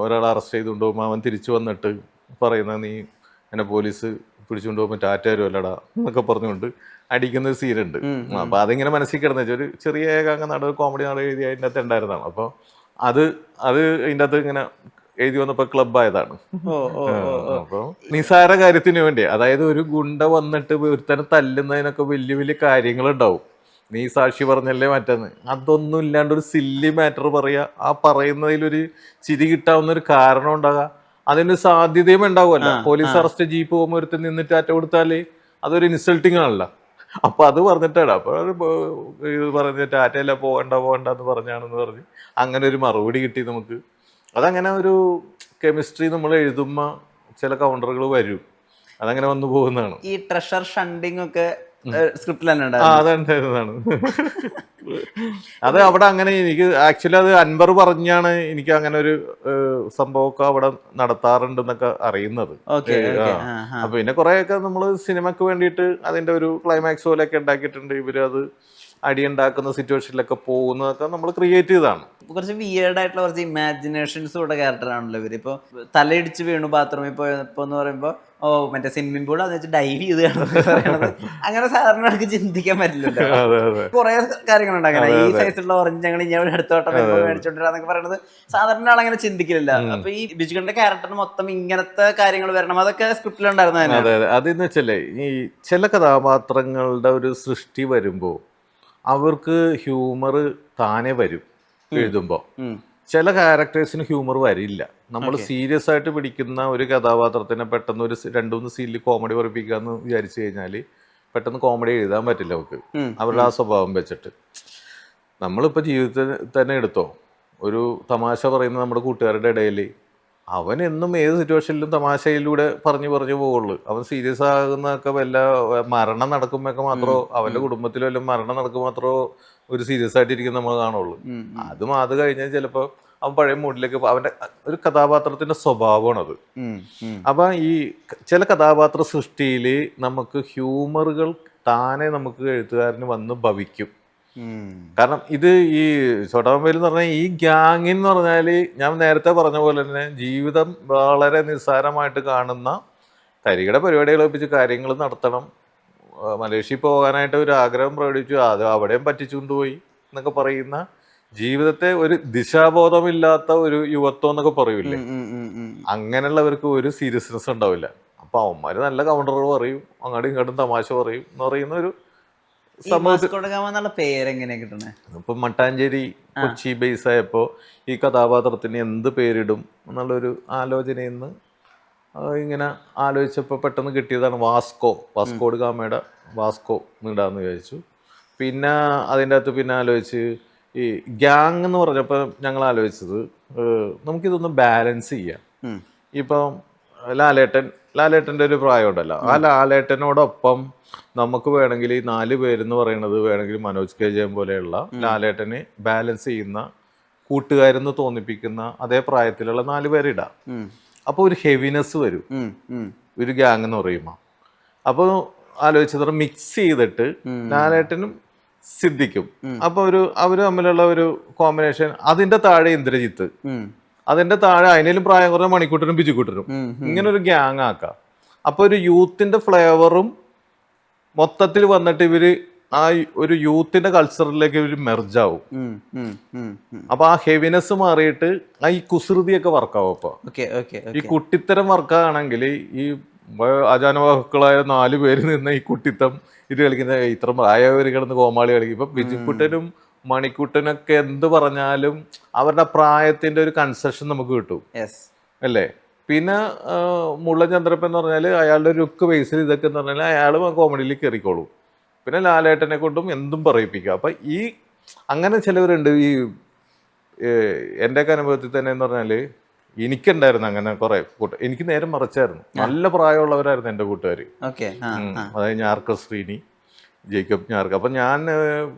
ഒരാളെ അറസ്റ്റ് ചെയ്തുകൊണ്ട് പോകുമ്പോൾ അവൻ തിരിച്ചു വന്നിട്ട് പറയുന്ന, നീ എന്നെ പോലീസ് പിടിച്ചുകൊണ്ട് പോകുമ്പോൾ ടാറ്റ വരുമല്ലടാ എന്നൊക്കെ പറഞ്ഞുകൊണ്ട് അടിക്കുന്ന ഒരു സീനുണ്ട്. അപ്പൊ അതിങ്ങനെ മനസ്സിൽ കിടന്നു വെച്ചാൽ ഒരു ചെറിയ ഏകാംഗ നാടകം, കോമഡി നാടകം എഴുതി അതിൻ്റെ അകത്ത് ഉണ്ടായിരുന്നതാണ്. അപ്പൊ അത് അതിൻ്റെ അകത്ത് ഇങ്ങനെ എഴുതി വന്നപ്പോ ക്ലബായതാണ്. അപ്പൊ നിസാര കാര്യത്തിന് വേണ്ടി, അതായത് ഒരു ഗുണ്ട വന്നിട്ട് ഒരുത്തനെ തല്ലുന്നതിനൊക്കെ വലിയ വലിയ കാര്യങ്ങളുണ്ടാവും. നീ സാക്ഷി പറഞ്ഞല്ലേ മറ്റേന്ന്, അതൊന്നും ഇല്ലാണ്ട് ഒരു സില്ലി മാറ്റർ പറയാ, ആ പറയുന്നതിലൊരു ചിരി കിട്ടാവുന്ന ഒരു കാരണം ഉണ്ടാകാം, അതിന് സാധ്യതയും ഉണ്ടാവുമല്ലോ. പോലീസ് അറസ്റ്റ് ജീപ്പ് പോകുമ്പോൾ ഒരുത്തൻ നിന്നിട്ട് ടാറ്റ കൊടുത്താല് അതൊരു ഇൻസൾട്ടിങ് ആണല്ലോ. അപ്പൊ അത് പറഞ്ഞിട്ടാണ്. അപ്പൊ ഇത് പറഞ്ഞ ടാറ്റയല്ല, പോകണ്ട എന്ന് പറഞ്ഞാണെന്ന് പറഞ്ഞ് അങ്ങനെ ഒരു മറുപടി കിട്ടി നമുക്ക്. അതങ്ങനെ ഒരു കെമിസ്ട്രി നമ്മൾ എഴുതുമ്പോൾ ചില കൗണ്ടറുകൾ വരും, അതങ്ങനെ വന്നു പോകുന്നതാണ്. ഈ ട്രഷർ ഷണ്ടിങ് ഒക്കെ സ്ക്രിപ്റ്റിൽ തന്നെ അതുണ്ടായിരുന്നതാണ്. അത് അവിടെ അങ്ങനെ എനിക്ക് ആക്ച്വലി അത് അൻവർ പറഞ്ഞാണ് എനിക്ക് അങ്ങനെ ഒരു സംഭവമൊക്കെ അവിടെ നടത്താറുണ്ടെന്നൊക്കെ അറിയുന്നത്. അപ്പൊ പിന്നെ കുറെയൊക്കെ നമ്മള് സിനിമക്ക് വേണ്ടിയിട്ട് അതിന്റെ ഒരു ക്ലൈമാക്സ് പോലെയൊക്കെ ഉണ്ടാക്കിയിട്ടുണ്ട്. ഇവര് അത് അടിയുണ്ടാക്കുന്ന സിറ്റുവേഷനിലൊക്കെ പോകുന്നതൊക്കെ നമ്മൾ ക്രിയേറ്റ് ചെയ്തതാണ്. കുറച്ച് വിയേർഡ് ആയിട്ടുള്ള കുറച്ച് ഇമാജിനേഷൻസ് ഉള്ള ക്യാരക്ടറാണല്ലോ ഇവര്. ഇപ്പൊ തലയിടിച്ച് വീണു ബാത്റൂമിൽ പോയപ്പോ എന്ന് പറയുമ്പോ മറ്റേ സ്വിമ്മിംഗ് പൂൾ അത് വെച്ച് ഡൈവ് ചെയ്ത് പറയണത് അങ്ങനെ സാധാരണ ആൾക്ക് ചിന്തിക്കാൻ പറ്റില്ലല്ലോ. കുറെ കാര്യങ്ങളുണ്ട് അങ്ങനെ. ഈ സൈസുള്ള ഓറഞ്ച് ഞങ്ങൾ ഇങ്ങനെ അടുത്തോട്ടം മേടിച്ചോണ്ടിരാന്നൊക്കെ പറയുന്നത് സാധാരണ ആളങ്ങനെ ചിന്തിക്കില്ല. അപ്പൊ ഈ ബിജുകന്റെ ക്യാരക്ടറിന് മൊത്തം ഇങ്ങനത്തെ കാര്യങ്ങൾ വരണം, അതൊക്കെ സ്ക്രിപ്റ്റിലുണ്ടായിരുന്നു. അതെ അതെ, അതെന്ന് വെച്ചല്ലേ ഈ ചില കഥാപാത്രങ്ങളുടെ ഒരു സൃഷ്ടി വരുമ്പോ അവർക്ക് ഹ്യൂമർ താനെ വരും എഴുതുമ്പോൾ. ചില ക്യാരക്ടേഴ്സിന് ഹ്യൂമർ വരില്ല. നമ്മൾ സീരിയസ് ആയിട്ട് പിടിക്കുന്ന ഒരു കഥാപാത്രത്തിനെ പെട്ടെന്ന് ഒരു 2-3 സീനിൽ കോമഡി പറയിപ്പിക്കാന്ന് വിചാരിച്ചു കഴിഞ്ഞാൽ പെട്ടെന്ന് കോമഡി എഴുതാൻ പറ്റില്ല അവർക്ക്, അവരുടെ ആ സ്വഭാവം വെച്ചിട്ട്. നമ്മളിപ്പോൾ ജീവിതത്തിൽ തന്നെ എടുത്തോ, ഒരു തമാശ പറയുന്ന നമ്മുടെ കൂട്ടുകാരുടെ ഇടയിൽ അവൻ എന്നും ഏത് സിറ്റുവേഷനിലും തമാശയിലൂടെ പറഞ്ഞു പോവുള്ളൂ. അവൻ സീരിയസ് ആകുന്നതൊക്കെ വല്ല മരണം നടക്കുമ്പോഴൊക്കെ മാത്രമോ അവന്റെ കുടുംബത്തിൽ വല്ല മരണം നടക്കുമ്പോൾ മാത്രമോ ഒരു സീരിയസ് ആയിട്ടിരിക്കുന്ന നമ്മൾ കാണുള്ളൂ. അത് കഴിഞ്ഞാൽ ചിലപ്പോൾ അവൻ പഴയ മൂഡിലേക്ക് അവന്റെ ഒരു കഥാപാത്രത്തിന്റെ സ്വഭാവമാണത്. അപ്പൊ ഈ ചില കഥാപാത്ര സൃഷ്ടിയിൽ നമുക്ക് ഹ്യൂമറുകൾ താനെ നമുക്ക് എഴുത്തുകാരന് വന്ന് ഭവിക്കും. കാരണം ഇത് ഈ ചോട്ടാമൊബൈൽ എന്ന് പറഞ്ഞാൽ ഈ ഗ്യാങ് എന്ന് പറഞ്ഞാൽ ഞാൻ നേരത്തെ പറഞ്ഞ പോലെ തന്നെ ജീവിതം വളരെ നിസ്സാരമായിട്ട് കാണുന്ന തരികിട പരിപാടികൾ ഒപ്പിച്ച് കാര്യങ്ങൾ നടത്തണം, മലേഷ്യയിൽ പോകാനായിട്ട് ഒരു ആഗ്രഹം പ്രകടിപ്പിച്ചു, അത് അവിടെയും പറ്റിച്ചുകൊണ്ടുപോയി എന്നൊക്കെ പറയുന്ന ജീവിതത്തെ ഒരു ദിശാബോധമില്ലാത്ത ഒരു യുവത്വം എന്നൊക്കെ പറയൂലേ, അങ്ങനെയുള്ളവർക്ക് ഒരു സീരിയസ്നെസ് ഉണ്ടാവില്ല. അപ്പൊ അവന്മാര് നല്ല കൗണ്ടറുകൾ പറയും, അങ്ങോട്ടും ഇങ്ങോട്ടും തമാശ പറയും എന്ന് പറയുന്ന ഒരു പേരെങ്ങനെ കിട്ടണേ. ഇപ്പൊ മട്ടാഞ്ചേരി കൊച്ചി ബേസ് ആയപ്പോ ഈ കഥാപാത്രത്തിന് എന്ത് പേരിടും എന്നുള്ളൊരു ആലോചനയിൽ നിന്ന് ഇങ്ങനെ ആലോചിച്ചപ്പോൾ പെട്ടെന്ന് കിട്ടിയതാണ് വാസ്കോഡ് ഗാമയുടെ വാസ്കോ ഇടാന്ന് വിചാരിച്ചു. പിന്നെ അതിൻ്റെ അകത്ത് പിന്നെ ആലോചിച്ച് ഈ ഗ്യാങ് എന്ന് പറഞ്ഞപ്പോൾ ഞങ്ങൾ ആലോചിച്ചത് നമുക്കിതൊന്ന് ബാലൻസ് ചെയ്യാം. ഇപ്പം ലാലേട്ടൻ്റെ ഒരു പ്രായം ഉണ്ടല്ലോ, ആ ലാലേട്ടനോടൊപ്പം നമുക്ക് വേണമെങ്കിൽ ഈ 4 പേരെന്ന് പറയുന്നത് വേണമെങ്കിൽ മനോജ് കെ ജയൻ പോലെയുള്ള ലാലേട്ടനെ ബാലൻസ് ചെയ്യുന്ന കൂട്ടുകാരെന്ന് തോന്നിപ്പിക്കുന്ന അതേ പ്രായത്തിലുള്ള 4 പേരെ ഇടാം. അപ്പോൾ ഒരു ഹെവിനെസ് വരും ഒരു ഗ്യാങ് എന്ന് പറയുമ്പോൾ. അപ്പോൾ ആലോചിച്ചത് മിക്സ് ചെയ്തിട്ട് ലാലേട്ടനും സിദ്ദിഖും അപ്പൊ അവര് തമ്മിലുള്ള ഒരു കോമ്പിനേഷൻ. അതിന്റെ താഴെ ഇന്ദ്രജിത്ത്, അതിന്റെ താഴെ അതിനേലും പ്രായം കുറഞ്ഞ മണിക്കൂട്ടനും ബിജുക്കൂട്ടനും, ഇങ്ങനെ ഒരു ഗ്യാങ് ആക്കാം. അപ്പൊ ഒരു യൂത്തിന്റെ ഫ്ലേവറും മൊത്തത്തിൽ വന്നിട്ട് ഇവര് ആ ഒരു യൂത്തിന്റെ കൾച്ചറിലേക്ക് ഇവര് മെർജാവും. അപ്പൊ ആ ഹെവിനെസ് മാറിയിട്ട് ആ ഈ കുസൃതിയൊക്കെ വർക്കാവും. അപ്പൊ ഈ കുട്ടിത്തരം വർക്കാണെങ്കിൽ ഈ അജാനവാഹുക്കളായ 4 പേര് നിന്ന് ഈ കുട്ടിത്തം ഇത് കളിക്കുന്ന ഇത്ര പ്രായവര് കിടന്ന് കോമാളി കളിക്കും. ഇപ്പൊ ബിജുക്കുട്ടനും മണിക്കുട്ടനൊക്കെ എന്ത് പറഞ്ഞാലും അവരുടെ പ്രായത്തിന്റെ ഒരു കൺസെഷൻ നമുക്ക് കിട്ടും അല്ലേ. പിന്നെ മുള്ളൻ ചന്ദ്രപ്പൻ എന്ന് പറഞ്ഞാൽ അയാളുടെ ലുക്ക് ബേസിൽ ഇതൊക്കെ എന്ന് പറഞ്ഞാൽ അയാൾ കോമഡിയിൽ കയറിക്കോളും. പിന്നെ ലാലേട്ടനെ കൊണ്ടും എന്തും പറയിപ്പിക്കുക. അപ്പൊ ഈ അങ്ങനെ ചിലവരുണ്ട്. ഈ എൻ്റെയൊക്കെ അനുഭവത്തിൽ തന്നെ എന്ന് പറഞ്ഞാല് എനിക്കുണ്ടായിരുന്നു അങ്ങനെ കുറെ എനിക്ക് നേരെ മറിച്ചായിരുന്നു. നല്ല പ്രായമുള്ളവരായിരുന്നു എൻ്റെ കൂട്ടുകാർ. അതായത് ഞാർക്ക ശ്രീനി, ജേക്കബ് ഞാർക്ക്. അപ്പം ഞാൻ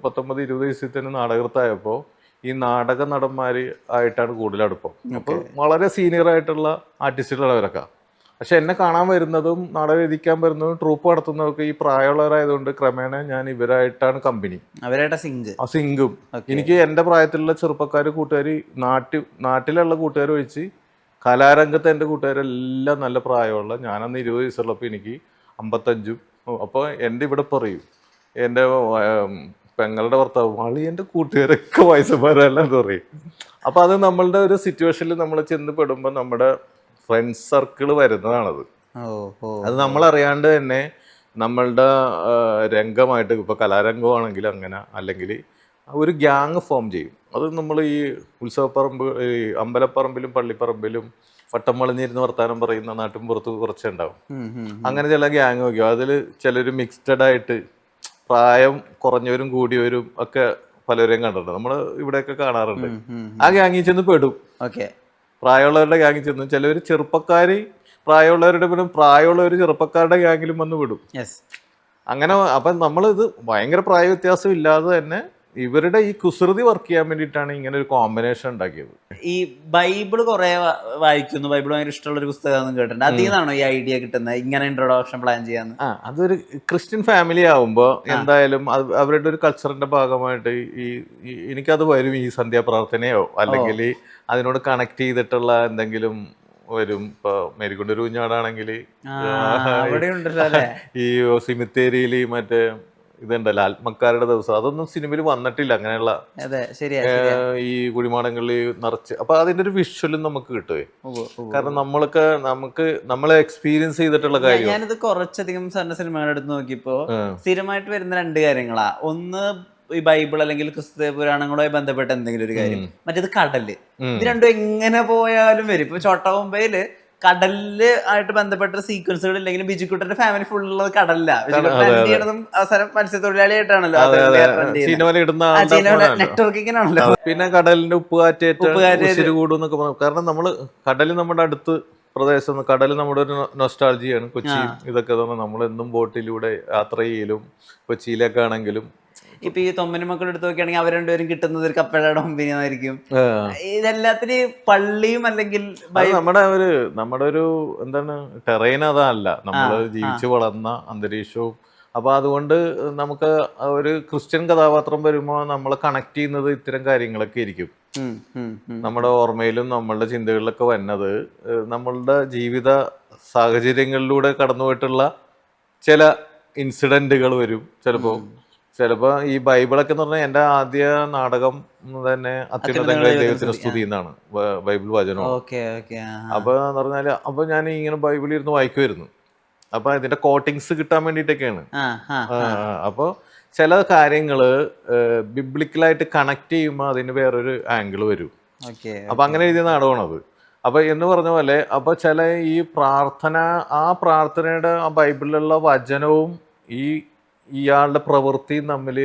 19-20 വയസ്സിൽ തന്നെ നാടകൃത്തായപ്പോൾ ഈ നാടക നടന്മാര് ആയിട്ടാണ് കൂടുതൽ അടുപ്പം. അപ്പോൾ വളരെ സീനിയർ ആയിട്ടുള്ള ആർട്ടിസ്റ്റുകളവരൊക്കെ. പക്ഷെ എന്നെ കാണാൻ വരുന്നതും നാടകം എഴുതിക്കാൻ വരുന്നതും ട്രൂപ്പ് നടത്തുന്നതൊക്കെ ഈ പ്രായമുള്ളവരായതുകൊണ്ട് ക്രമേണ ഞാൻ ഇവരായിട്ടാണ് കമ്പനി. സിങ്കും എനിക്ക് എൻ്റെ പ്രായത്തിലുള്ള ചെറുപ്പക്കാർ കൂട്ടുകാർ നാട്ടിലുള്ള കൂട്ടുകാർ ഒഴിച്ച് കലാരംഗത്ത് എൻ്റെ കൂട്ടുകാരെല്ലാം നല്ല പ്രായമുള്ള. ഞാനന്ന് 20 വയസ്സുള്ളപ്പോൾ എനിക്ക് 55. അപ്പോൾ എൻ്റെ ഇവിടെ പറയും എൻ്റെ പെങ്ങളുടെ ഭർത്താവ് വളി എൻ്റെ കൂട്ടുകാരൊക്കെ വയസ്സന്മാരെല്ലാം പറയും. അപ്പോൾ അത് നമ്മളുടെ ഒരു സിറ്റുവേഷനിൽ നമ്മൾ ചെന്ന് പെടുമ്പോൾ നമ്മുടെ ഫ്രണ്ട്സ് സർക്കിൾ വരുന്നതാണത്. അത് നമ്മളറിയാണ്ട് തന്നെ നമ്മളുടെ രംഗമായിട്ട് ഇപ്പോൾ കലാരംഗമാണെങ്കിൽ അങ്ങനെ, അല്ലെങ്കിൽ ഒരു ഗ്യാങ് ഫോം ചെയ്യും. അത് നമ്മൾ ഈ ഉത്സവപ്പറമ്പ്, ഈ അമ്പലപ്പറമ്പിലും പള്ളിപ്പറമ്പിലും വട്ടം വളഞ്ഞിരുന്ന് വർത്താനം പറയുന്ന നാട്ടും പുറത്ത് കുറച്ചുണ്ടാവും. അങ്ങനെ ചില ഗ്യാങ് വയ്ക്കും. അതിൽ ചിലർ മിക്സ്ഡ് ആയിട്ട് പ്രായം കുറഞ്ഞവരും കൂടിയവരും ഒക്കെ പലരെയും കണ്ടിട്ടുണ്ട്. നമ്മൾ ഇവിടെയൊക്കെ കാണാറുണ്ട്. ആ ഗ്യാങ്ങിൽ ചെന്ന് പെടും. പ്രായമുള്ളവരുടെ ഗ്യാങ്ങിൽ ചെന്നു. ചിലവർ ചെറുപ്പക്കാർ പ്രായമുള്ളവരുടെ പിന്നെ പ്രായമുള്ളവർ ചെറുപ്പക്കാരുടെ ഗ്യാങ്ങിലും വന്ന് വിടും. യെസ്. അങ്ങനെ അപ്പം നമ്മളിത് ഭയങ്കര പ്രായ വ്യത്യാസം ഇല്ലാതെ തന്നെ ഇവരുടെ ഈ കുസൃതി വർക്ക് ചെയ്യാൻ വേണ്ടിയിട്ടാണ് ഇങ്ങനെ ഒരു കോമ്പിനേഷൻ ഉണ്ടാക്കിയത്. ഈ ബൈബിള് കുറെ വായിക്കുന്നു, ബൈബിൾ ഭയങ്കര ഇഷ്ടമുള്ള ഒരു പുസ്തകമാണെന്ന് കേട്ടിട്ടുണ്ട്. അതിൽ നിന്നാണോ ഈ ഐഡിയ കിട്ടുന്നത് ഇങ്ങനെ ഇൻട്രൊഡക്ഷൻ പ്ലാൻ ചെയ്യാന്ന്? അതൊരു ക്രിസ്ത്യൻ ഫാമിലി ആവുമ്പോൾ എന്തായാലും അവരുടെ ഒരു കൾച്ചറിന്റെ ഭാഗമായിട്ട് എനിക്കത് വരും. ഈ സന്ധ്യാപ്രാർത്ഥനയോ അല്ലെങ്കിൽ അതിനോട് കണക്ട് ചെയ്തിട്ടുള്ള എന്തെങ്കിലും വരും. ഇപ്പൊ മേരിക്കൊണ്ടൊരു കുഞ്ഞാടാണെങ്കിൽ ഈ സിമിത്തേരിയിൽ മറ്റേ ഇതുണ്ടല്ലോ ആത്മക്കാരുടെ ദിവസം, അതൊന്നും സിനിമയിൽ വന്നിട്ടില്ല അങ്ങനെയുള്ള ഈ കുഴിമാടങ്ങളിൽ നിറച്ച്. അപ്പൊ അതിന്റെ ഒരു വിഷ്വലും നമുക്ക് കിട്ടുവേ. കാരണം നമ്മളെ എക്സ്പീരിയൻസ് ചെയ്തിട്ടുള്ള കാര്യം. ഞാനിത് കുറച്ചധികം സാറിന്റെ സിനിമകളുടെ അടുത്ത് നോക്കിയപ്പോ സ്ഥിരമായിട്ട് വരുന്ന രണ്ട് കാര്യങ്ങളാ. ഒന്ന് ഈ ബൈബിൾ അല്ലെങ്കിൽ ക്രിസ്തു പുരാണങ്ങളുമായി ബന്ധപ്പെട്ട എന്തെങ്കിലും ഒരു കാര്യം, മറ്റേത് കടല്. ഇത് രണ്ടും എങ്ങനെ പോയാലും വരും. ഇപ്പൊ ചോട്ട മുംബൈയില് കടലില് ആയിട്ട് ബന്ധപ്പെട്ട സീക്വൻസുകൾ ഇല്ലെങ്കിലും ബിജുക്കുട്ടന്റെ ഫാമിലി ഫുൾ ഉള്ളത് കടലില്ല. ബിജുക്കുട്ടൻ അവസാനം മത്സ്യത്തൊഴിലാളിയായിട്ടാണല്ലോ നെറ്റ്വർക്കിങ്ങിനാണല്ലോ. പിന്നെ കടലിന്റെ ഉപ്പുകാറ്റേറ്റ് കൂടുന്നൊക്കെ പറഞ്ഞു. കാരണം നമ്മള് കടല് നമ്മുടെ അടുത്ത് പ്രദേശം, കടല് നമ്മുടെ ഒരു നൊസ്റ്റാൾജിയാണ്. കൊച്ചിയും ഇതൊക്കെ തന്നെ നമ്മളെന്നും ബോട്ടിലൂടെ യാത്ര ചെയ്യലും കൊച്ചിയിലൊക്കെ ആണെങ്കിലും. ഇപ്പൊ ഈ തൊമ്മനും മക്കളുടെ അടുത്ത് നോക്കുകയാണെങ്കിൽ അവർ രണ്ടുപേരും കിട്ടുന്നത് ഒരു കപ്പയുടെ കമ്പനിയായിരിക്കും. ഇതെല്ലാത്തിനും പള്ളിയും അല്ലെങ്കിൽ നമ്മുടെ ഒരു എന്താണ് ടെറൈൻ അതല്ല, നമ്മൾ ജീവിച്ചു വളർന്ന അന്തരീക്ഷവും. അപ്പൊ അതുകൊണ്ട് നമുക്ക് ഒരു ക്രിസ്ത്യൻ കഥാപാത്രം വരുമ്പോൾ നമ്മളെ കണക്ട് ചെയ്യുന്നത് ഇത്തരം കാര്യങ്ങളൊക്കെ ആയിരിക്കും. നമ്മുടെ ഓർമ്മയിലും നമ്മളുടെ ചിന്തകളിലൊക്കെ വരുന്നത് നമ്മളുടെ ജീവിത സാഹചര്യങ്ങളിലൂടെ കടന്നുപോയിട്ടുള്ള ചില ഇൻസിഡന്റുകൾ വരും. ചിലപ്പോ ഈ ബൈബിളൊക്കെ എന്ന് പറഞ്ഞാൽ എന്റെ ആദ്യ നാടകം തന്നെ അത്യുന്നതങ്ങളിൽ ദൈവത്തിന് സ്തുതി എന്നാണ് ബൈബിൾ വചനം. അപ്പൊ എന്ന് പറഞ്ഞാല് അപ്പൊ ഞാൻ ഇങ്ങനെ ബൈബിളിൽ ഇരുന്ന് വായിക്കുമായിരുന്നു. അപ്പൊ ഇതിന്റെ കോട്ടിങ്സ് കിട്ടാൻ വേണ്ടിയിട്ടൊക്കെയാണ്. അപ്പൊ ചില കാര്യങ്ങള് ബിബ്ലിക്കലായിട്ട് കണക്ട് ചെയ്യുമ്പോൾ അതിന് വേറൊരു ആംഗിൾ വരും. അപ്പൊ അങ്ങനെ എഴുതിയ നാടകമാണത്. അപ്പൊ എന്ന് പറഞ്ഞ പോലെ അപ്പൊ ചില ഈ ആ പ്രാർത്ഥനയുടെ ആ ബൈബിളിലുള്ള വചനവും ഇയാളുടെ പ്രവൃത്തിയും തമ്മിൽ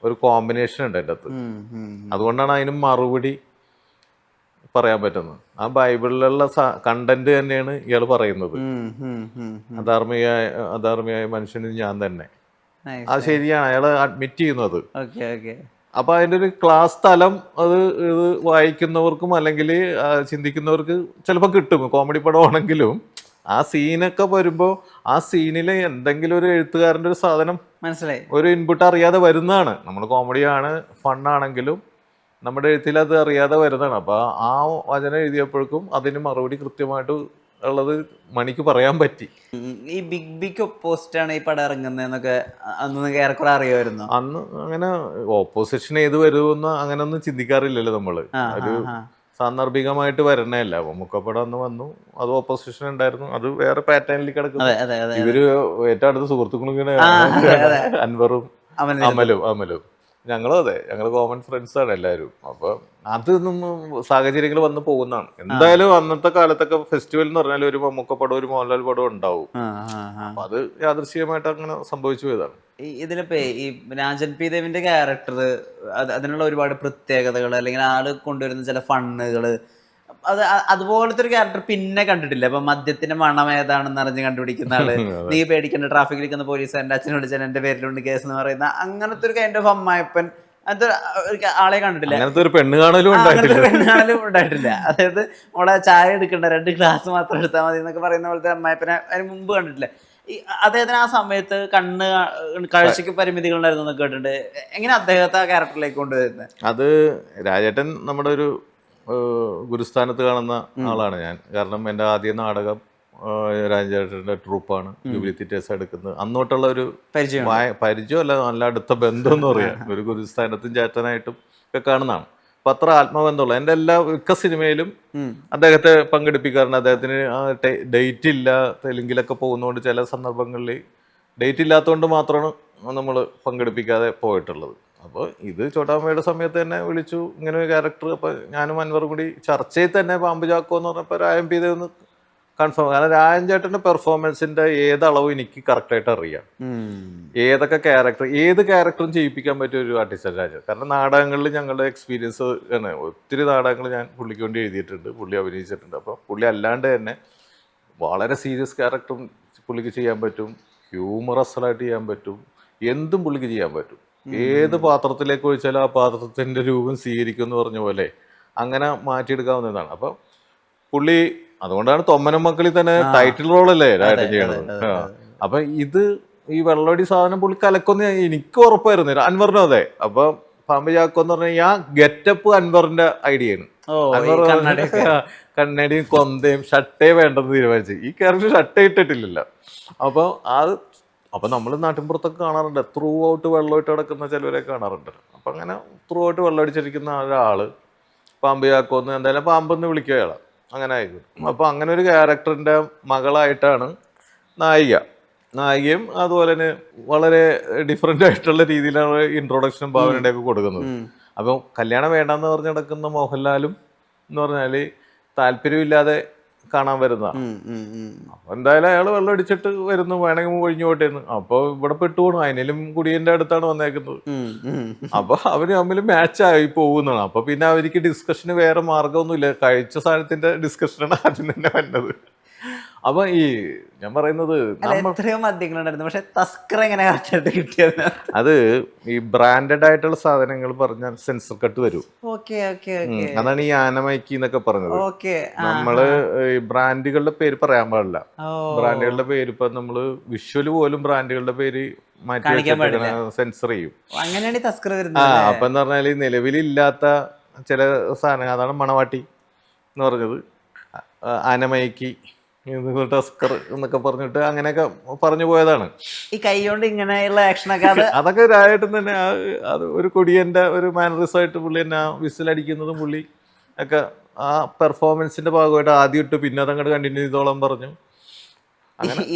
ഒരു കോമ്പിനേഷൻ ഉണ്ട് എൻ്റെ അകത്ത്. അതുകൊണ്ടാണ് അതിന് മറുപടി പറയാൻ പറ്റുന്നത്. ആ ബൈബിളിലുള്ള കണ്ടന്റ് തന്നെയാണ് ഇയാൾ പറയുന്നത്. അധാർമികമായ മനുഷ്യന് ഞാൻ തന്നെ. അത് ശരിയാണ്, അയാൾ അഡ്മിറ്റ് ചെയ്യുന്നത്. അപ്പൊ അതിന്റെ ഒരു ക്ലാസ് തലം ഇത് വായിക്കുന്നവർക്കും അല്ലെങ്കിൽ ചിന്തിക്കുന്നവർക്ക് ചിലപ്പോൾ കിട്ടും. കോമഡി പടമാണെങ്കിലും ആ സീനൊക്കെ വരുമ്പോ ആ സീനില് എന്തെങ്കിലും ഒരു എഴുത്തുകാരന്റെ ഒരു സാധനം മനസ്സിലായി, ഒരു ഇൻപുട്ട് അറിയാതെ വരുന്നതാണ്. നമ്മൾ കോമഡിയാണ്, ഫണ്ണാണെങ്കിലും നമ്മുടെ എഴുത്തിൽ അത് അറിയാതെ വരുന്നതാണ്. അപ്പൊ ആ വചനം എഴുതിയപ്പോഴേക്കും അതിന് മറുപടി കൃത്യമായിട്ട് ഉള്ളത് മണിക്ക് പറയാൻ പറ്റി. ഈ ബിഗ് ഓപ്പോസിറ്റാണ് ഈ പടം ഇറങ്ങുന്നതെന്നൊക്കെ അന്ന് ഏറെക്കുറെ അറിയുമായിരുന്നു. അന്ന് അങ്ങനെ ഓപ്പോസിഷൻ ഏത് വരുമെന്ന് അങ്ങനെ ഒന്നും ചിന്തിക്കാറില്ലല്ലോ നമ്മള്. ഒരു സാന്ദർഭികമായിട്ട് വരണല്ല. മുക്കപ്പടം അന്ന് വന്നു, അത് ഓപ്പോസിഷൻ ഉണ്ടായിരുന്നു, അത് വേറെ പാറ്റേണിൽ കിടക്കുന്നു. ഇവര് ഏറ്റവും അടുത്ത സുഹൃത്തുക്കളും ഇങ്ങനെ അൻവറും അമലും ഞങ്ങളും അതെ, ഞങ്ങൾ കോമൺ ഫ്രണ്ട്സ് ആണ് എല്ലാവരും. അപ്പൊ അതൊന്നും സാഹചര്യങ്ങൾ വന്ന് പോകുന്നതാണ്. എന്തായാലും അന്നത്തെ കാലത്തൊക്കെ ഫെസ്റ്റിവൽ എന്ന് പറഞ്ഞാൽ ഒരു മമ്മൂക്കപ്പടം ഒരു മോഹൻലാൽ പടം ഉണ്ടാവും. അപ്പൊ അത് യാദൃശ്ചികമായിട്ട് അങ്ങനെ സംഭവിച്ചു പോയതാണ്. ഇതിലിപ്പോ ഈ രാജൻ പി ദേവിന്റെ ക്യാരക്ടർ അതിനുള്ള ഒരുപാട് പ്രത്യേകതകൾ അല്ലെങ്കിൽ ആള് കൊണ്ടുവരുന്ന ചില ഫണ്ണുകള് അതുപോലത്തെ ഒരു ക്യാരക്ടർ പിന്നെ കണ്ടിട്ടില്ല. അപ്പൊ മദ്യത്തിന്റെ മണം ഏതാണെന്ന് അറിഞ്ഞ് കണ്ടുപിടിക്കുന്ന ആള്, നീ പേടിക്കേണ്ട ട്രാഫിക്കിൽ നിൽക്കുന്ന പോലീസ് എന്റെ അച്ഛനെ വിളിച്ചാൽ എന്റെ പേരിലുണ്ട് കേസ് എന്ന് പറയുന്ന അങ്ങനത്തെ ഒരു കൈൻഡ് ഓഫ് അമ്മായപ്പൻ ആളെ കണ്ടിട്ടില്ല. അങ്ങനത്തെ ഒരു പെണ്ണുകാണലും ഉണ്ടായിട്ടില്ല. അതായത് മോളെ ചായ എടുക്കണ്ട 2 ഗ്ലാസ് മാത്രം എടുത്താൽ മതി എന്നൊക്കെ പറയുന്ന പോലത്തെ അമ്മായപ്പനെ അതിന് മുമ്പ് കണ്ടിട്ടില്ല. അദ്ദേഹത്തിന് ആ സമയത്ത് കാഴ്ചക്ക് പരിമിതികൾ ഉണ്ടായിരുന്നു എന്നൊക്കെ കേട്ടിട്ടുണ്ട്. എങ്ങനെ അദ്ദേഹത്തെ ആ ക്യാരക്ടറിലേക്ക് കൊണ്ടുവരുന്നത്? അത് രാജേട്ടൻ നമ്മുടെ ഒരു ഗുരുസ്ഥാനത്ത് കാണുന്ന ആളാണ് ഞാൻ. കാരണം എൻ്റെ ആദ്യ നാടകം രാജേട്ടൻ്റെ ട്രൂപ്പാണ് ജൂബിലി തിയേറ്റേഴ്സ് എടുക്കുന്നത്. അന്നോട്ടുള്ള ഒരു പരിചയമല്ല, നല്ല അടുത്ത ബന്ധം എന്ന് പറയാം. ഒരു ഗുരുസ്ഥാനത്തും ചേട്ടനായിട്ടും ഒക്കെ കാണുന്നതാണ്. അപ്പൊ അത്ര ആത്മബന്ധമുള്ള എൻ്റെ മിക്ക സിനിമയിലും അദ്ദേഹത്തെ പങ്കെടുപ്പിക്കാറുണ്ട്. അദ്ദേഹത്തിന് ഡേറ്റ് ഇല്ല, തെലുങ്കിലൊക്കെ പോകുന്നതുകൊണ്ട് ചില സന്ദർഭങ്ങളിൽ ഡേറ്റ് ഇല്ലാത്തതുകൊണ്ട് മാത്രമാണ് നമ്മൾ പങ്കെടുപ്പിക്കാതെ പോയിട്ടുള്ളത്. അപ്പോൾ ഇത് ചോട്ടാമ്മയുടെ സമയത്ത് തന്നെ വിളിച്ചു ഇങ്ങനെ ഒരു ക്യാരക്ടർ. അപ്പോൾ ഞാനും അൻവറും കൂടി ചർച്ചയിൽ തന്നെ പാമ്പ് ചാക്കോ എന്ന് പറഞ്ഞപ്പോൾ രായം പീതെന്ന് കൺഫേം. കാരണം രാജൻ ചേട്ടന്റെ പെർഫോമൻസിന്റെ ഏതളവ് എനിക്ക് കറക്റ്റായിട്ട് അറിയാം. ഏതൊക്കെ ക്യാരക്ടർ, ഏത് ക്യാരക്ടറും ചെയ്യിപ്പിക്കാൻ പറ്റിയ ഒരു ആർട്ടിസ്റ്റ് രാജൻ. കാരണം നാടകങ്ങളിൽ ഞങ്ങളുടെ എക്സ്പീരിയൻസ് ആണ്. ഒത്തിരി നാടകങ്ങൾ ഞാൻ പുള്ളിക്ക് വേണ്ടി എഴുതിയിട്ടുണ്ട്, പുള്ളി അഭിനയിച്ചിട്ടുണ്ട്. അപ്പോൾ പുള്ളി അല്ലാണ്ട് തന്നെ വളരെ സീരിയസ് ക്യാരക്ടറും പുള്ളിക്ക് ചെയ്യാൻ പറ്റും, ഹ്യൂമറസ്സായിട്ട് ചെയ്യാൻ പറ്റും, എന്തും പുള്ളിക്ക് ചെയ്യാൻ പറ്റും. ഏത് പാത്രത്തിലേക്ക് ഒഴിച്ചാലും ആ പാത്രത്തിൻ്റെ രൂപം സ്വീകരിക്കും എന്ന് പറഞ്ഞ പോലെ അങ്ങനെ മാറ്റിയെടുക്കാവുന്നതാണ്. അപ്പം പുള്ളി അതുകൊണ്ടാണ് തൊമ്മനം മക്കളിൽ തന്നെ ടൈറ്റിൽ റോളല്ലേ രാജൻ ചെയ്യണത്. അപ്പൊ ഇത് ഈ വെള്ളടി സാധനം പുള്ളി കലക്കൊന്ന് എനിക്ക് ഉറപ്പായിരുന്നു, അൻവറിനും അതെ. അപ്പൊ പാമ്പ് ചാക്കോ എന്ന് പറഞ്ഞാൽ ആ ഗെറ്റപ്പ് അൻവറിന്റെ ഐഡിയയാണ്. അൻവർ കണ്ണടിയും കൊന്തയും ഷട്ടേ വേണ്ടെന്ന് തീരുമാനിച്ചു. ഈ ക്യാരക്ടർ ഷട്ടേ ഇട്ടിട്ടില്ലല്ലോ. അപ്പൊ നമ്മൾ നാട്ടിൻപുറത്തൊക്കെ കാണാറുണ്ട്, ത്രൂ ഔട്ട് വെള്ളമായിട്ട് കിടക്കുന്ന ചിലവരൊക്കെ കാണാറുണ്ട്. അപ്പൊ അങ്ങനെ ത്രൂ ഔട്ട് വെള്ളം അടിച്ചിരിക്കുന്ന ഒരാള് പാമ്പ് ചാക്കോന്ന് എന്തായാലും പാമ്പെന്ന് വിളിക്കുക അയാളെ, അങ്ങനെ ആയിരിക്കും. അപ്പൊ അങ്ങനെ ഒരു ക്യാരക്ടറിന്റെ മകളായിട്ടാണ് നായികയും അതുപോലെ തന്നെ വളരെ ഡിഫറെന്റ് ആയിട്ടുള്ള രീതിയിലാണ് ഇൻട്രൊഡക്ഷനും ഭാവനയുടെ ഒക്കെ കൊടുക്കുന്നത്. അപ്പം കല്യാണം വേണ്ടെന്ന് പറഞ്ഞ് നടക്കുന്ന മോഹൻലാലും എന്ന് പറഞ്ഞാല് താല്പര്യമില്ലാതെ കാണാൻ വരുന്നതാണ്. അപ്പൊ എന്തായാലും അയാൾ വെള്ളം അടിച്ചിട്ട് വരുന്നു, വേണമെങ്കിൽ ഒഴിഞ്ഞു പോട്ടേന്ന്. അപ്പൊ ഇവിടെ പെട്ടുപോണു, അതിനും കുടിയന്റെ അടുത്താണ് വന്നേക്കുന്നത്. അപ്പൊ അവര് തമ്മിൽ മാച്ചായി പോകുന്നതാണ്. അപ്പൊ പിന്നെ അവർക്ക് ഡിസ്കഷന് വേറെ മാർഗമൊന്നുമില്ല, കഴിച്ച സാധനത്തിന്റെ ഡിസ്കഷനാണ് ആദ്യം തന്നെ വന്നത്. അപ്പൊ ഈ ഞാൻ പറയുന്നത് എത്രയോ മദ്യങ്ങളുണ്ടായിരുന്നു, പക്ഷെ തസ്കർ എങ്ങനെ കിട്ടിയത്? അത് ഈ ബ്രാൻഡഡ് ആയിട്ടുള്ള സാധനങ്ങൾ പറഞ്ഞാൽ സെൻസർ കട്ട് വരും. അതാണ് ഈ ആനമൈക്കി എന്നൊക്കെ പറഞ്ഞത്. നമ്മള് ഈ ബ്രാൻഡുകളുടെ പേര് പറയാൻ പാടില്ല. ബ്രാൻഡുകളുടെ പേര് ഇപ്പൊ നമ്മള് വിഷ്വല് പോലും ബ്രാൻഡുകളുടെ പേര് മാറ്റി സെൻസർ ചെയ്യും. അങ്ങനെയാണ് തസ്കർ വരുന്നത്. അപ്പൊ എന്ന് പറഞ്ഞാല് നിലവിലില്ലാത്ത ചില സാധനങ്ങൾ, അതാണ് മണവാട്ടി എന്ന് പറഞ്ഞത്, ആനമൈക്കി, ടസ്കർ എന്നൊക്കെ പറഞ്ഞിട്ട് അങ്ങനെയൊക്കെ പറഞ്ഞു പോയതാണ്. ഈ കൈ കൊണ്ട് ഇങ്ങനെയുള്ള ആക്ഷനൊക്കെ അതൊക്കെ രായിട്ടും തന്നെ അത് ഒരു കൊടിയന്റെ ഒരു മാനറിസം ആയിട്ട് പുള്ളി തന്നെ വിസിലടിക്കുന്നതും പുള്ളി ഒക്കെ ആ പെർഫോമൻസിന്റെ ഭാഗമായിട്ട് ആദ്യം ഇട്ട് പിന്നെ അതങ്ങോട്ട് കണ്ടിന്യൂ ചെയ്തോളം പറഞ്ഞു.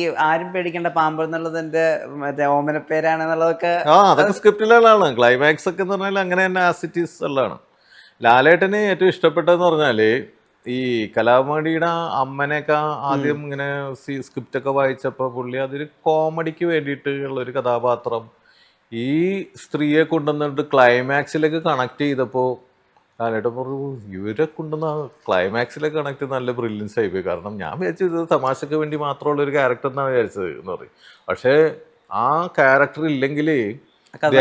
ഈ ആരും പേടിക്കേണ്ട പാമ്പ് എന്നുള്ളതിന്റെ മറ്റേ ഓമന പേരാണെന്നുള്ളതൊക്കെ അതൊക്കെ സ്ക്രിപ്റ്റിലുള്ളതാണ്. ക്ലൈമാക്സ് ഒക്കെ എന്ന് പറഞ്ഞാൽ അങ്ങനെ തന്നെ ആസിറ്റീസ് ഉള്ളതാണ്. ലാലേട്ടന് ഏറ്റവും ഇഷ്ടപ്പെട്ടതെന്ന് പറഞ്ഞാല് ഈ കലാമണിയുടെ അമ്മനെയൊക്കെ ആദ്യം ഇങ്ങനെ സ്ക്രിപ്റ്റ് ഒക്കെ വായിച്ചപ്പോൾ പുള്ളി അതൊരു കോമഡിക്ക് വേണ്ടിയിട്ട് ഉള്ളൊരു കഥാപാത്രം ഈ സ്ത്രീയെ കൊണ്ടുവന്നിട്ട് ക്ലൈമാക്സിലേക്ക് കണക്ട് ചെയ്തപ്പോൾ ലാലേട്ടൻ പറഞ്ഞു, ഇവരെ കൊണ്ടുവന്ന ക്ലൈമാക്സിലേക്ക് കണക്ട് ചെയ്ത് നല്ല ബ്രില്യൻസ് ആയിപ്പോയി. കാരണം ഞാൻ വിചാരിച്ചത് തമാശക്ക് വേണ്ടി മാത്രമുള്ള ഒരു ക്യാരക്ടർ എന്നാണ് വിചാരിച്ചത് എന്ന് പറയും. പക്ഷേ ആ ക്യാരക്ടർ ഇല്ലെങ്കിൽ ഇത്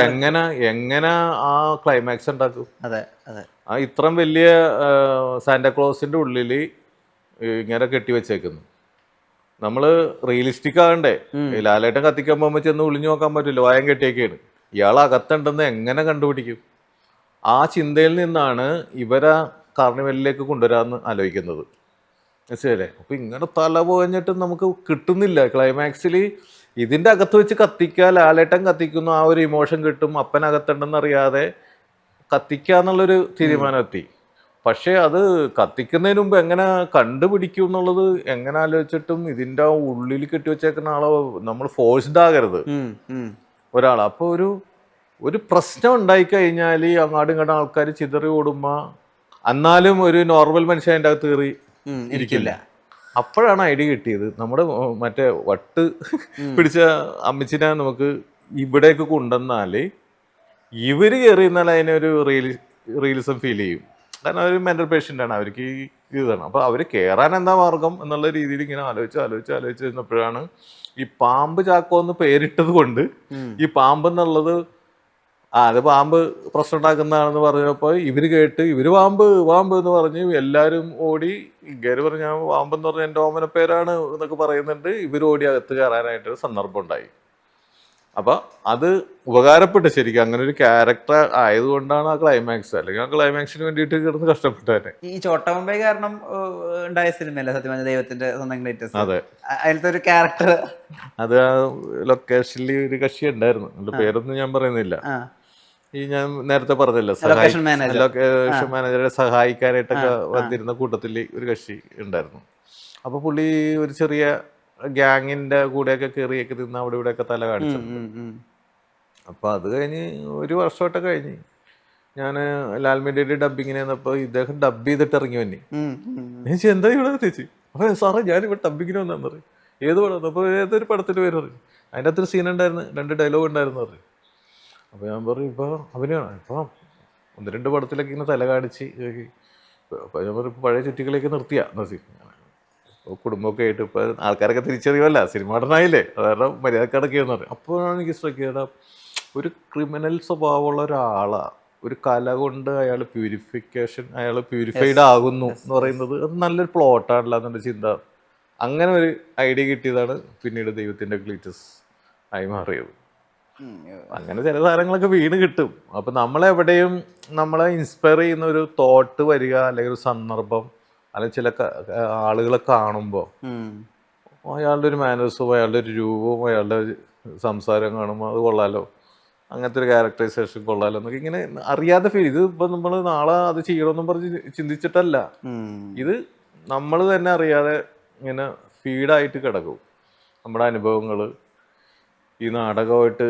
എങ്ങനെ ആ ക്ലൈമാക്സ് ഉണ്ടാക്കും? ആ ഇത്രയും വലിയ സാന്റാക്ലോസിന്റെ ഉള്ളിൽ ഇങ്ങനെ കെട്ടിവെച്ചേക്കുന്നു. നമ്മള് റിയലിസ്റ്റിക് ആകണ്ടേ? ലാലേട്ടൻ കത്തിക്കാൻ പോകുമ്പോൾ ചെന്ന് ഒളിഞ്ഞു നോക്കാൻ പറ്റില്ല, വായം കെട്ടിയൊക്കെയാണ്. ഇയാൾ അകത്തുണ്ടെന്ന് എങ്ങനെ കണ്ടുപിടിക്കും? ആ ചിന്തയിൽ നിന്നാണ് ഇവരെ കാർണിവലിലേക്ക് കൊണ്ടുവരാമെന്ന് ആലോചിക്കുന്നത്. മനസ്സിലല്ലേ? അപ്പൊ ഇങ്ങനെ തല പോഞ്ഞിട്ട് നമുക്ക് കിട്ടുന്നില്ല ക്ലൈമാക്സിൽ. ഇതിന്റെ അകത്ത് വെച്ച് കത്തിക്കുക, ലാലേട്ടൻ കത്തിക്കുന്നു, ആ ഒരു ഇമോഷൻ കിട്ടും. അപ്പനകത്തുണ്ടെന്നറിയാതെ കത്തിക്കുക എന്നുള്ളൊരു തീരുമാനം എത്തി. പക്ഷെ അത് കത്തിക്കുന്നതിന് മുമ്പ് എങ്ങനെ കണ്ടുപിടിക്കും എന്നുള്ളത് എങ്ങനെ ആലോചിച്ചിട്ടും ഇതിന്റെ ഉള്ളിൽ കെട്ടിവെച്ചേക്കുന്ന ആളെ നമ്മൾ ഫോഴ്സ്ഡ് ആകരുത് ഒരാൾ. അപ്പോൾ ഒരു പ്രശ്നം ഉണ്ടായി കഴിഞ്ഞാൽ അങ്ങാടും ഇങ്ങോട്ടും ആൾക്കാർ ചിതറി ഓടുമ്പോൾ എന്നാലും ഒരു നോർമൽ മനുഷ്യൻ അതിൻ്റെ അകത്ത് കയറി ഇരിക്കില്ല. അപ്പോഴാണ് ഐഡിയ കിട്ടിയത്. നമ്മുടെ മറ്റേ വട്ട് പിടിച്ച അമ്മച്ചിനെ നമുക്ക് ഇവിടേക്ക് കൊണ്ടുവന്നാൽ ഇവർ കയറി എന്നാൽ അതിനൊരു റിയലിസം ഫീൽ ചെയ്യും. കാരണം അവർ മെന്റൽ പേഷ്യൻ്റാണ്, അവർക്ക് ഇതാണ്. അപ്പോൾ അവർ കയറാൻ എന്താ മാർഗം എന്നുള്ള രീതിയിൽ ഇങ്ങനെ ആലോചിച്ചിരുന്നപ്പോഴാണ് ഈ പാമ്പ് ചാക്കോ എന്ന് പേരിട്ടത് കൊണ്ട് ഈ പാമ്പ് എന്നുള്ളത് അത് പാമ്പ് പ്രശ്നം ഉണ്ടാക്കുന്നതാണെന്ന് പറഞ്ഞപ്പോൾ ഇവർ കേട്ട് ഇവർ പാമ്പ് എന്ന് പറഞ്ഞ് എല്ലാവരും ഓടി. ഇങ്ങനെ പറഞ്ഞ പാമ്പെന്ന് പറഞ്ഞ എൻ്റെ ഓമന പേരാണ് എന്നൊക്കെ പറയുന്നുണ്ട്. ഇവർ ഓടി അകത്ത് കയറാനായിട്ടൊരു സന്ദർഭം ഉണ്ടായി. അപ്പൊ അത് ഉപകാരപ്പെട്ടു ശരിക്കും. അങ്ങനെ ഒരു ക്യാരക്ടർ ആയതുകൊണ്ടാണ് ആ ക്ലൈമാക്സ്. അല്ലെങ്കിൽ ആ ക്ലൈമാക്സിന് വേണ്ടിയിട്ട് കിടന്ന് കഷ്ടപ്പെട്ടു. ഈ ചോട്ടമുംബൈ കാരണം ഉണ്ടായ സിനിമയല്ലേ സത്യം പറഞ്ഞ ദൈവത്തിന്റെ സ്വന്തം ഗ്രേറ്റസ്റ്റ്? അതെ, അതിലത്തെ ഒരു ക്യാരക്ടർ അത് ആ ലൊക്കേഷനിൽ ഒരു കക്ഷി ഉണ്ടായിരുന്നു, അതിന്റെ പേരൊന്നും ഞാൻ പറയുന്നില്ല. ഈ ഞാൻ നേരത്തെ പറഞ്ഞല്ലോ, ലൊക്കേഷൻ മാനേജറെ സഹായിക്കാനായിട്ടൊക്കെ വന്നിരുന്ന കൂട്ടത്തിൽ ഒരു കക്ഷി ഉണ്ടായിരുന്നു. അപ്പൊ പുള്ളി ഒരു ചെറിയ ഗ്യാങ്ങിന്റെ കൂടെയൊക്കെ കയറിയൊക്കെ നിന്ന് അവിടെ ഇവിടെയൊക്കെ തല കാണിച്ചു. അപ്പൊ അത് കഴിഞ്ഞ് ഒരു വർഷമൊക്കെ കഴിഞ്ഞ് ഞാൻ ലാൽമീഡിയയുടെ ഡബിങ്ങിന് വന്നപ്പോൾ ഇദ്ദേഹം ഡബ് ചെയ്തിട്ട് ഇറങ്ങി വന്നി. ഞാൻ എന്താ ഇവിടെ എത്തിച്ച് അപ്പോൾ സാറേ ഞാനിവിടെ ഡബിങ്ങിന് വന്നാന്ന് പറയും. ഏത് പടം? അപ്പോൾ ഏതൊരു പടത്തിൻ്റെ പേര് പറയും. അതിൻ്റെ അകത്തൊരു സീൻ ഉണ്ടായിരുന്നു, 2 ഡയലോഗ് ഉണ്ടായിരുന്നു പറയും. അപ്പോൾ ഞാൻ പറയും ഇപ്പോൾ അഭിനയമാണ്, ഇപ്പോൾ 1-2 പടത്തിലൊക്കെ ഇങ്ങനെ തല കാണിച്ച്. അപ്പോൾ ഞാൻ പറയും പഴയ ചുറ്റികളെയൊക്കെ നിർത്തി കുടുംബമൊക്കെ ആയിട്ട് ഇപ്പോൾ ആൾക്കാരൊക്കെ തിരിച്ചറിയുമല്ല, സിനിമ നടനായില്ലേ, കാരണം മര്യാദക്കടക്കിയെന്ന് പറയും. അപ്പോഴാണ് എനിക്ക് ശ്രദ്ധിക്കുക ഒരു ക്രിമിനൽ സ്വഭാവമുള്ള ഒരാളാണ്, ഒരു കല കൊണ്ട് അയാൾ പ്യൂരിഫൈഡ് ആകുന്നു എന്ന് പറയുന്നത് അത് നല്ലൊരു പ്ലോട്ടാണല്ലോ എന്നൊരു ചിന്ത. അങ്ങനെ ഒരു ഐഡിയ കിട്ടിയതാണ് പിന്നീട് ദൈവത്തിൻ്റെ ഗ്ലിച്ചസ് ആയി മാറിയത്. അങ്ങനെ ചില സാധനങ്ങളൊക്കെ വീണ് കിട്ടും. അപ്പം നമ്മളെവിടെയും നമ്മളെ ഇൻസ്പയർ ചെയ്യുന്ന ഒരു തോട്ട് വരിക, അല്ലെങ്കിൽ ഒരു സന്ദർഭം, അല്ലെങ്കിൽ ചില ആളുകളെ കാണുമ്പോൾ അയാളുടെ ഒരു മാനേഴ്സും അയാളുടെ ഒരു രൂപവും അയാളുടെ സംസാരം കാണുമ്പോൾ അത് കൊള്ളാലോ, അങ്ങനത്തെ ഒരു ക്യാരക്ടറൈസേഷൻ കൊള്ളാലോ എന്നൊക്കെ ഇങ്ങനെ അറിയാതെ ഫീൽ. ഇത് ഇപ്പം നമ്മൾ നാളെ അത് ചെയ്യണമെന്നും പറഞ്ഞ് ചിന്തിച്ചിട്ടല്ല, ഇത് നമ്മൾ തന്നെ അറിയാതെ ഇങ്ങനെ ഫീഡായിട്ട് കിടക്കും. നമ്മുടെ അനുഭവങ്ങൾ ഈ നാടകമായിട്ട്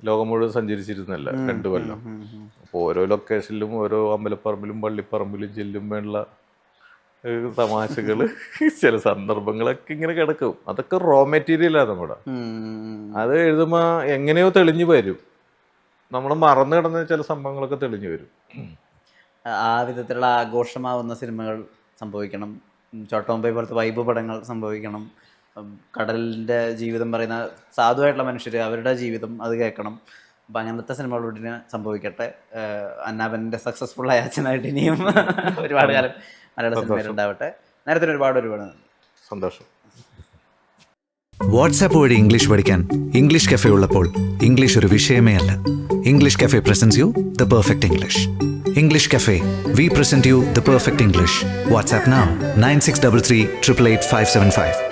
ലോകം മുഴുവൻ സഞ്ചരിച്ചിരുന്നല്ല 2 കൊല്ലം. അപ്പോൾ ഓരോ ലൊക്കേഷനിലും ഓരോ അമ്പലപ്പറമ്പിലും പള്ളിപ്പറമ്പിലും ചെല്ലുമ്പോഴുള്ള തമാശകൾ, ചില സന്ദർഭങ്ങളൊക്കെ ഇങ്ങനെ കിടക്കും. അതൊക്കെ റോ മെറ്റീരിയലാണ് നമ്മുടെ. അത് എഴുതുമ്പോൾ എങ്ങനെയോ തെളിഞ്ഞു വരും, നമ്മൾ മറന്നു കിടന്ന ചില സംഭവങ്ങളൊക്കെ തെളിഞ്ഞു വരും. ആ വിധത്തിലുള്ള ആഘോഷമാവുന്ന സിനിമകൾ സംഭവിക്കണം, ചോട്ടോമ്പൈ പോലത്തെ വൈബ് പടങ്ങൾ സംഭവിക്കണം, കടലിൻ്റെ ജീവിതം പറയുന്ന സാധുവായിട്ടുള്ള മനുഷ്യർ അവരുടെ ജീവിതം അത് കേൾക്കണം. അപ്പം അങ്ങനത്തെ സിനിമകളോടിന് സംഭവിക്കട്ടെ. അന്നാബൻ്റെ സക്സസ്ഫുള്ളായ അച്ഛനായിട്ട് ഇനിയും ഒരുപാട് കാലം മലയാള സിനിമയിൽ ഉണ്ടാവട്ടെ. നേരത്തെ ഒരുപാട് സന്തോഷം. വാട്സാപ്പ് വഴി ഇംഗ്ലീഷ് പഠിക്കാൻ ഇംഗ്ലീഷ് കഫേ ഉള്ളപ്പോൾ ഇംഗ്ലീഷ് ഒരു വിഷയമേ അല്ല. English cafe presents you the perfect English. English cafe, we present you the perfect English. WhatsApp now 9633 888 575.